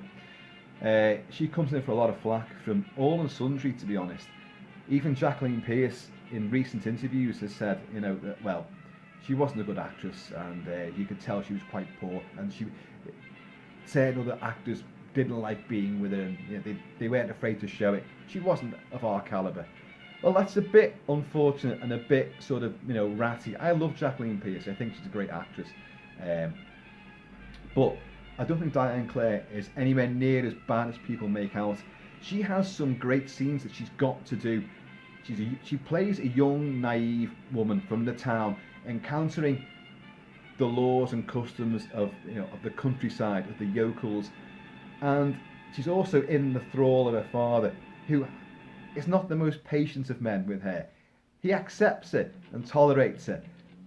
She comes in for a lot of flack from all and sundry, to be honest. Even Jacqueline Pierce, in recent interviews, has said, that, well, she wasn't a good actress, and you could tell she was quite poor, and certain other actors didn't like being with her, and they weren't afraid to show it. She wasn't of our calibre. Well, that's a bit unfortunate and a bit sort of, ratty. I love Jacqueline Pierce. I think she's a great actress. But I don't think Diane Clare is anywhere near as bad as people make out. She has some great scenes that she's got to do. She plays a young, naive woman from the town, encountering the laws and customs of the countryside, of the yokels, and she's also in the thrall of her father, who is not the most patient of men with her. He accepts it and tolerates it.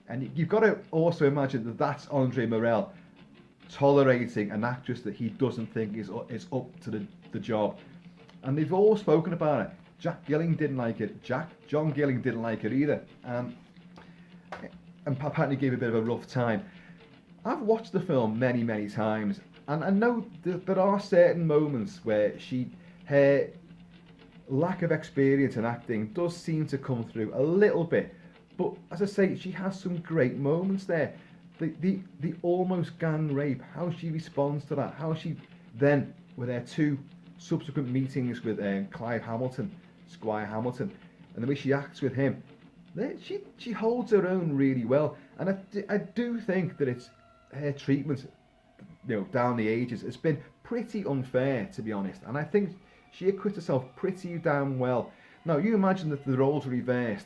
And you've got to also imagine that that's Andre Morel tolerating an actress that he doesn't think is up to the job. And they've all spoken about it. Jack Gilling didn't like it. John Gilling didn't like it either. And apparently gave a bit of a rough time. I've watched the film many, many times, and I know there are certain moments where her lack of experience in acting does seem to come through a little bit. But as I say, she has some great moments there. The almost gang rape, how she responds to that, how she then, with her two subsequent meetings with Clive Hamilton, Squire Hamilton, and the way she acts with him, she holds her own really well. And I do think that it's her treatment, down the ages, has been pretty unfair, to be honest. And I think she acquits herself pretty damn well. Now, you imagine that the roles are reversed.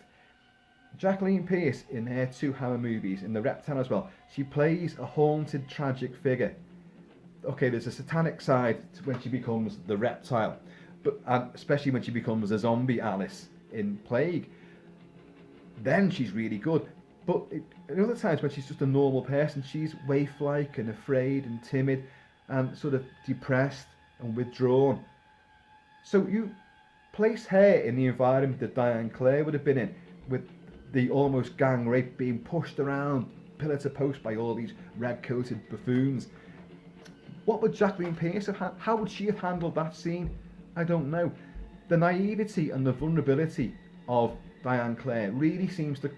Jacqueline Pierce, in her two Hammer movies, in The Reptile as well, she plays a haunted, tragic figure. Okay, there's a satanic side to when she becomes the Reptile, but especially when she becomes a zombie Alice in Plague. Then she's really good. But in other times when she's just a normal person, she's waif-like and afraid and timid and sort of depressed and withdrawn. So you place her in the environment that Diane Clare would have been in, with the almost gang rape, being pushed around pillar to post by all these red-coated buffoons. What would Jacqueline Pierce have how would she have handled that scene? I don't know. The naivety and the vulnerability of Diane Clare really seems to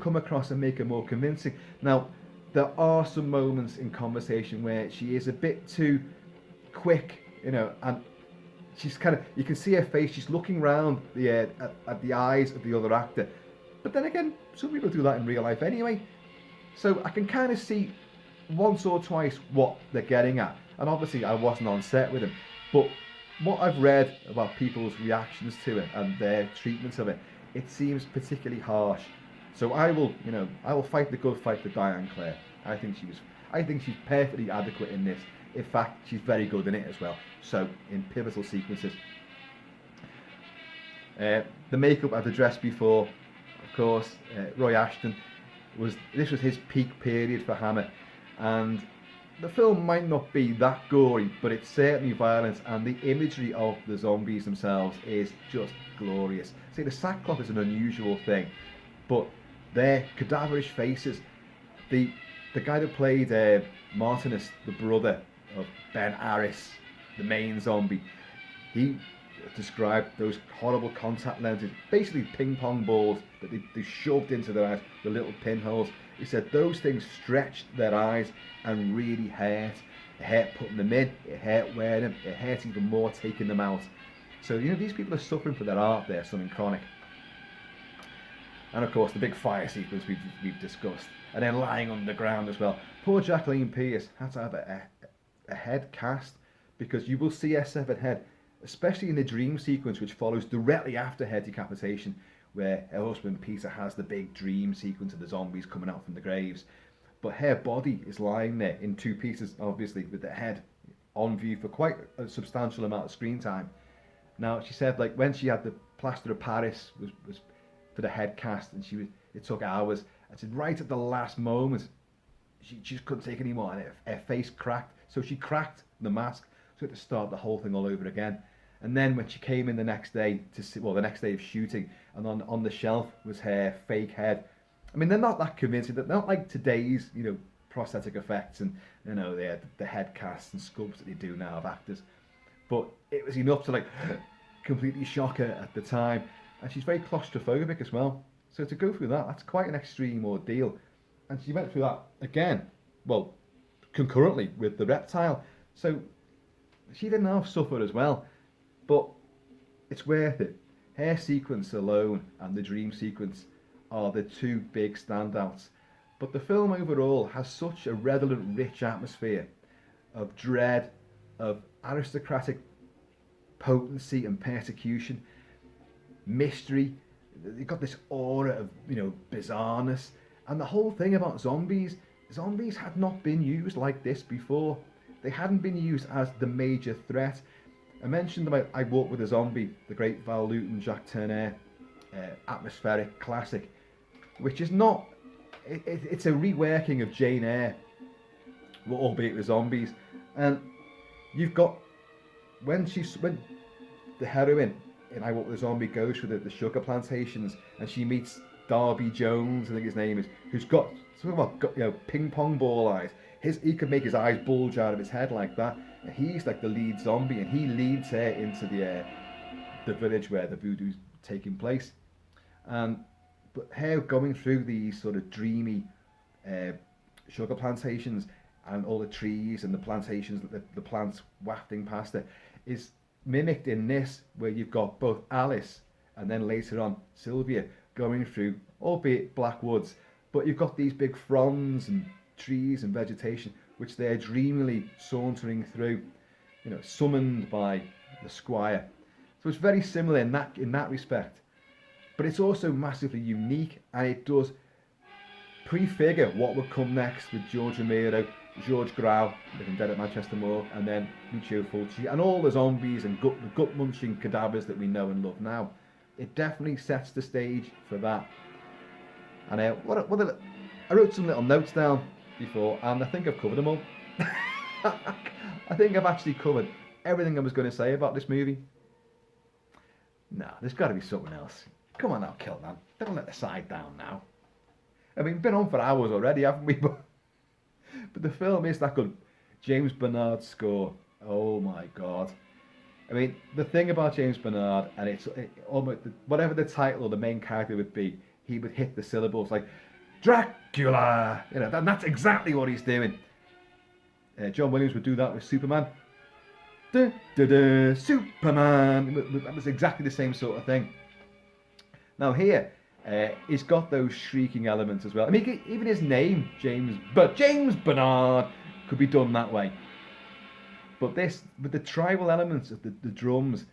come across and make her more convincing. Now, there are some moments in conversation where she is a bit too quick, and she's kind of, you can see her face, she's looking round at the eyes of the other actor. But then again, some people do that in real life anyway. So I can kind of see once or twice what they're getting at. And obviously I wasn't on set with him, but what I've read about people's reactions to it and their treatment of it, it seems particularly harsh. So I will fight the good fight for Diane Clare. I think she's perfectly adequate in this. In fact, she's very good in it as well. So in pivotal sequences. The makeup I've addressed before, of course. Roy Ashton this was his peak period for Hammer, and the film might not be that gory, but it's certainly violent, and the imagery of the zombies themselves is just glorious. See, the sackcloth is an unusual thing, but their cadaverish faces. The guy that played Martinus, the brother of Ben Aris, the main zombie, he described those horrible contact lenses, basically ping pong balls that they shoved into their eyes with little pinholes. He said those things stretched their eyes and really hurt. It hurt putting them in, it hurt wearing them, it hurt even more taking them out. So these people are suffering for their art there, something chronic. And of course the big fire sequence we've discussed, and then lying underground as well. Poor Jacqueline Pierce had to have a head cast, because you will see her severed head, especially in the dream sequence which follows directly after her decapitation, where her husband Peter has the big dream sequence of the zombies coming out from the graves. But her body is lying there in two pieces, obviously, with the head on view for quite a substantial amount of screen time. Now, she said, like, when she had the plaster of Paris was for the head cast, and it took hours, and said right at the last moment she just couldn't take any more, and her face cracked, so she cracked the mask, so had to start the whole thing all over again. And then when she came in the next day to see, the next day of shooting, and on the shelf was her fake head. I mean, they're not that convincing. They're not like today's, prosthetic effects and the head casts and sculpts that they do now of actors. But it was enough to completely shock her at the time, and she's very claustrophobic as well. So to go through that's quite an extreme ordeal. And she went through that again, concurrently with the reptile. So she didn't half suffer as well. But it's worth it. Her sequence alone and the dream sequence are the two big standouts. But the film overall has such a redolent, rich atmosphere of dread, of aristocratic potency and persecution, mystery. You've got this aura of, bizarreness. And the whole thing about zombies had not been used like this before. They hadn't been used as the major threat. I mentioned about I Walk with a Zombie, the great Val Lewton, Jacques Tourneur, atmospheric classic, which is not, it's a reworking of Jane Eyre, albeit with zombies. And you've got, when the heroine in I Walk with a Zombie goes through the sugar plantations, and she meets Darby Jones, I think his name is, who's got ping pong ball eyes. He could make his eyes bulge out of his head like that. And he's like the lead zombie, and he leads her into the village where the voodoo's taking place. But her going through these sort of dreamy sugar plantations and all the trees and the plantations, the plants wafting past her, is mimicked in this, where you've got both Alice and then later on Sylvia going through, albeit black woods, but you've got these big fronds and trees and vegetation which they're dreamily sauntering through, summoned by the Squire. So it's very similar in that respect, but it's also massively unique, and it does prefigure what would come next with George Romero, George Grau, living dead at Manchester Morgue, and then Lucio Fulci, and all the zombies and gut-munching cadavers that we know and love now. It definitely sets the stage for that. And I wrote some little notes down before, and I think I've covered them all. I think I've actually covered everything I was going to say about this movie. Nah, there's got to be something else. Come on now, Kilt-Man. Don't let the side down now. I mean, been on for hours already, haven't we? But the film is that good. James Bernard's score. Oh my God. I mean, the thing about James Bernard, and it's almost whatever the title or the main character would be, he would hit the syllables like Dracula. You know, that's exactly what he's doing. John Williams would do that with Superman. Da, da, da, Superman. That was exactly the same sort of thing. Now here, he's got those shrieking elements as well. I mean, even his name, James Bernard, could be done that way. But this, with the tribal elements of the drums,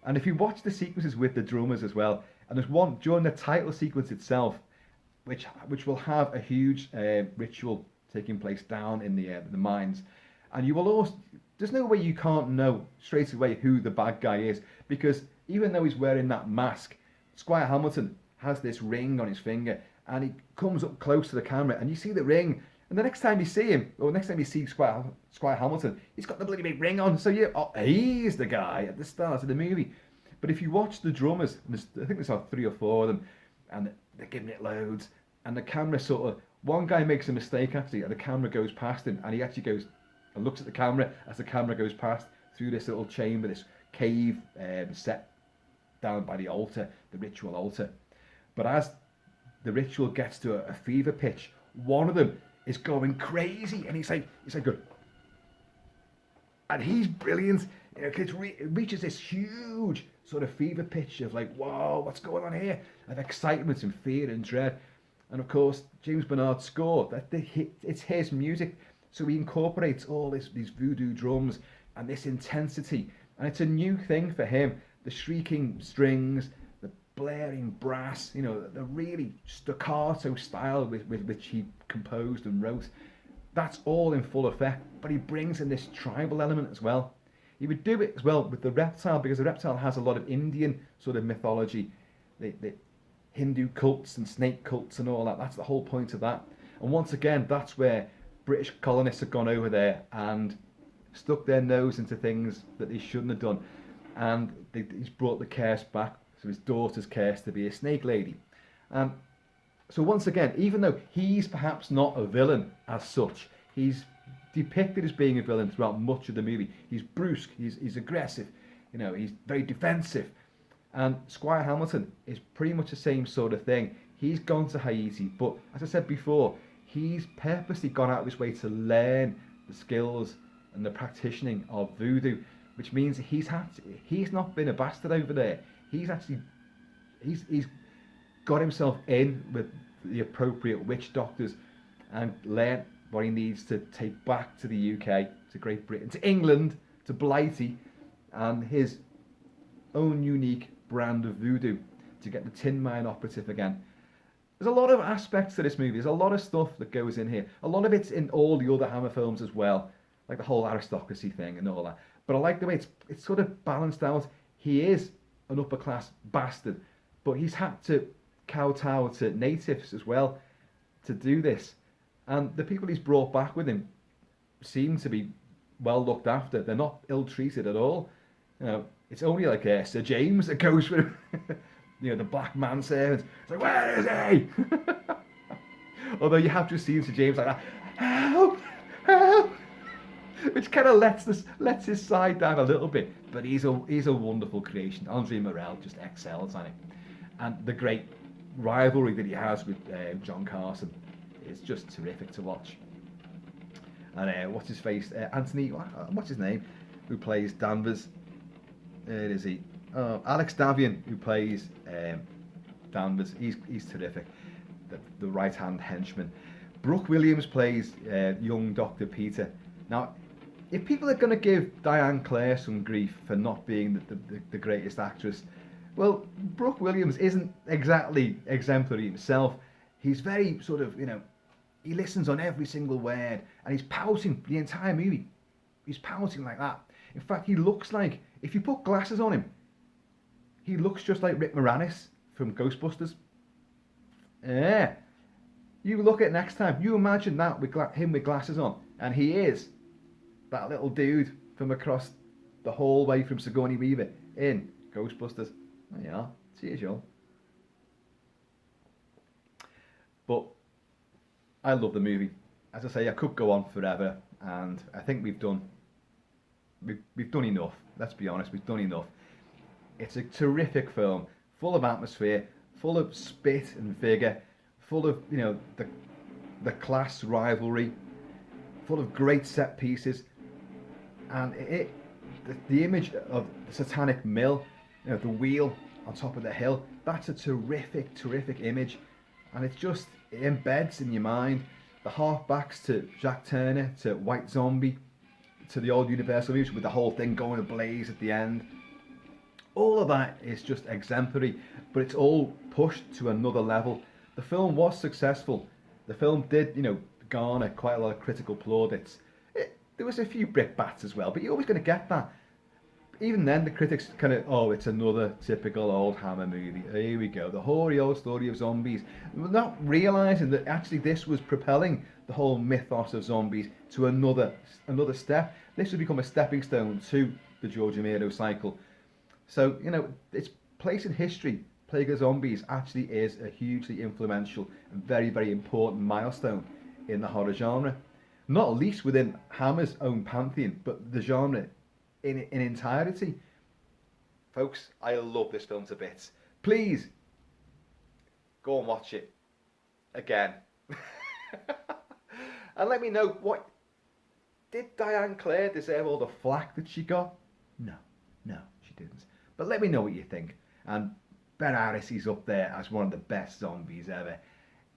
and if you watch the sequences with the drummers as well, and there's one during the title sequence itself, which will have a huge ritual taking place down in the mines, and you will also, there's no way you can't know straight away who the bad guy is, because even though he's wearing that mask, Squire Hamilton has this ring on his finger, and he comes up close to the camera, and you see the ring, and the next time you see him, or next time you see Squire Hamilton, he's got the bloody big ring on, so he's the guy at the start of the movie. But if you watch the drummers, and I think there's like 3 or 4 of them, and they're giving it loads, and the camera sort of, one guy makes a mistake actually, and the camera goes past him, and he actually goes and looks at the camera as the camera goes past through this little chamber, this cave set down by the altar, the ritual altar. But as the ritual gets to a fever pitch, one of them is going crazy, and he's like good, and he's brilliant. You know, it reaches this huge sort of fever pitch of like, whoa, what's going on here? Of excitement and fear and dread. And of course, James Bernard's score, it's his music, so he incorporates all these voodoo drums and this intensity, and it's a new thing for him. The shrieking strings, the blaring brass, you know, the really staccato style with which he composed and wrote, that's all in full effect. But he brings in this tribal element as well. He would do it as well with the reptile, because the reptile has a lot of Indian sort of mythology, the Hindu cults and snake cults and all that. That's the whole point of that. And once again, that's where British colonists have gone over there and stuck their nose into things that they shouldn't have done. And he's brought the curse back, so his daughter's curse to be a snake lady. So once again, even though he's perhaps not a villain as such, he's depicted as being a villain throughout much of the movie. He's brusque, he's aggressive, you know, he's very defensive. And Squire Hamilton is pretty much the same sort of thing. He's gone to Haiti, but as I said before, he's purposely gone out of his way to learn the skills and the practicing of voodoo, which means he's not been a bastard over there. He's got himself in with the appropriate witch doctors and learned what he needs to take back to the UK, to Great Britain, to England, to Blighty, and his own unique brand of voodoo to get the Tin Mine operative again. There's a lot of aspects to this movie. There's a lot of stuff that goes in here. A lot of it's in all the other Hammer films as well, like the whole aristocracy thing and all that. But I like the way it's sort of balanced out. He is an upper class bastard, but he's had to kowtow to natives as well to do this. And the people he's brought back with him seem to be well looked after. They're not ill-treated at all. You know, it's only like Sir James that goes with him. You know, the black manservant. It's like, where is he? Although you have just seen Sir James like that, help, help, which kind of lets his side down a little bit. But he's a wonderful creation. Andre Morel just excels on it, and the great rivalry that he has with John Carson is just terrific to watch. And what's his face? Anthony, what's his name? Who plays Danvers? It is he. Alex Davian, who plays Danvers. He's terrific. The right-hand henchman. Brooke Williams plays young Dr. Peter. Now, if people are going to give Diane Clare some grief for not being the greatest actress, well, Brooke Williams isn't exactly exemplary himself. He's very sort of, you know, he listens on every single word, and he's pouting the entire movie. He's pouting like that. In fact, he looks like, if you put glasses on him, he looks just like Rick Moranis from Ghostbusters. Yeah, You look at it next time, you imagine that with him with glasses on, and he is that little dude from across the hallway from Sigourney Weaver in Ghostbusters. There you are. Cheers, y'all. But I love the movie. As I say, I could go on forever, and I think we've done enough. Let's be honest, we've done enough. It's a terrific film, full of atmosphere, full of spit and vigour, full of, you know, the class rivalry, full of great set pieces, and the image of the Satanic Mill, you know, the wheel on top of the hill, that's a terrific, terrific image, and it embeds in your mind. The halfbacks to Jack Turner, to White Zombie, to the old Universal movies with the whole thing going ablaze at the end. All of that is just exemplary, but it's all pushed to another level. The film was successful. The film did, you know, garner quite a lot of critical plaudits. There was a few brickbats as well, but you're always going to get that. Even then, the critics kind of, oh, it's another typical old Hammer movie. Here we go, the hoary old story of zombies. Not realising that actually this was propelling the whole mythos of zombies to another step. This would become a stepping stone to the George Romero cycle. So, you know, its place in history, Plague of Zombies, actually is a hugely influential and very, very important milestone in the horror genre. Not least within Hammer's own pantheon, but the genre in entirety. Folks, I love this film to bits. Please, go and watch it again. And let me know, did Diane Clare deserve all the flack that she got? No, she didn't. But let me know what you think. And Ben Harris's up there as one of the best zombies ever.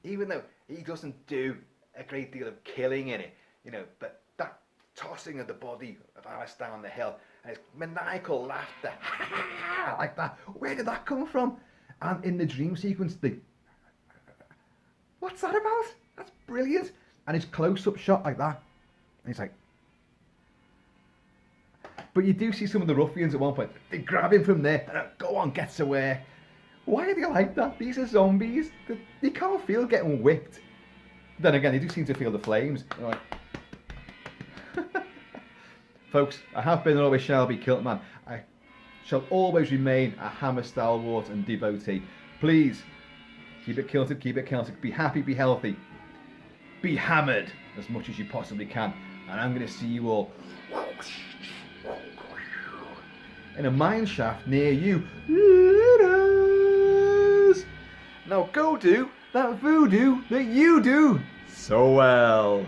Even though he doesn't do a great deal of killing in it, you know, but that tossing of the body of Alice down the hill and his maniacal laughter, like that, where did that come from? And in the dream sequence, what's that about? That's brilliant. And his close-up shot like that, and he's like, but you do see some of the ruffians at one point, they grab him from there, and go on, get to work. Why are they like that? These are zombies. They can't feel getting whipped. Then again, they do seem to feel the flames. Like, folks, I have been and always shall be Kilt-Man. I shall always remain a Hammer stalwart and devotee. Please, keep it kilted, keep it Celtic. Be happy, be healthy. Be hammered as much as you possibly can. And I'm going to see you all in a mine shaft near you. Now go do that voodoo that you do so well.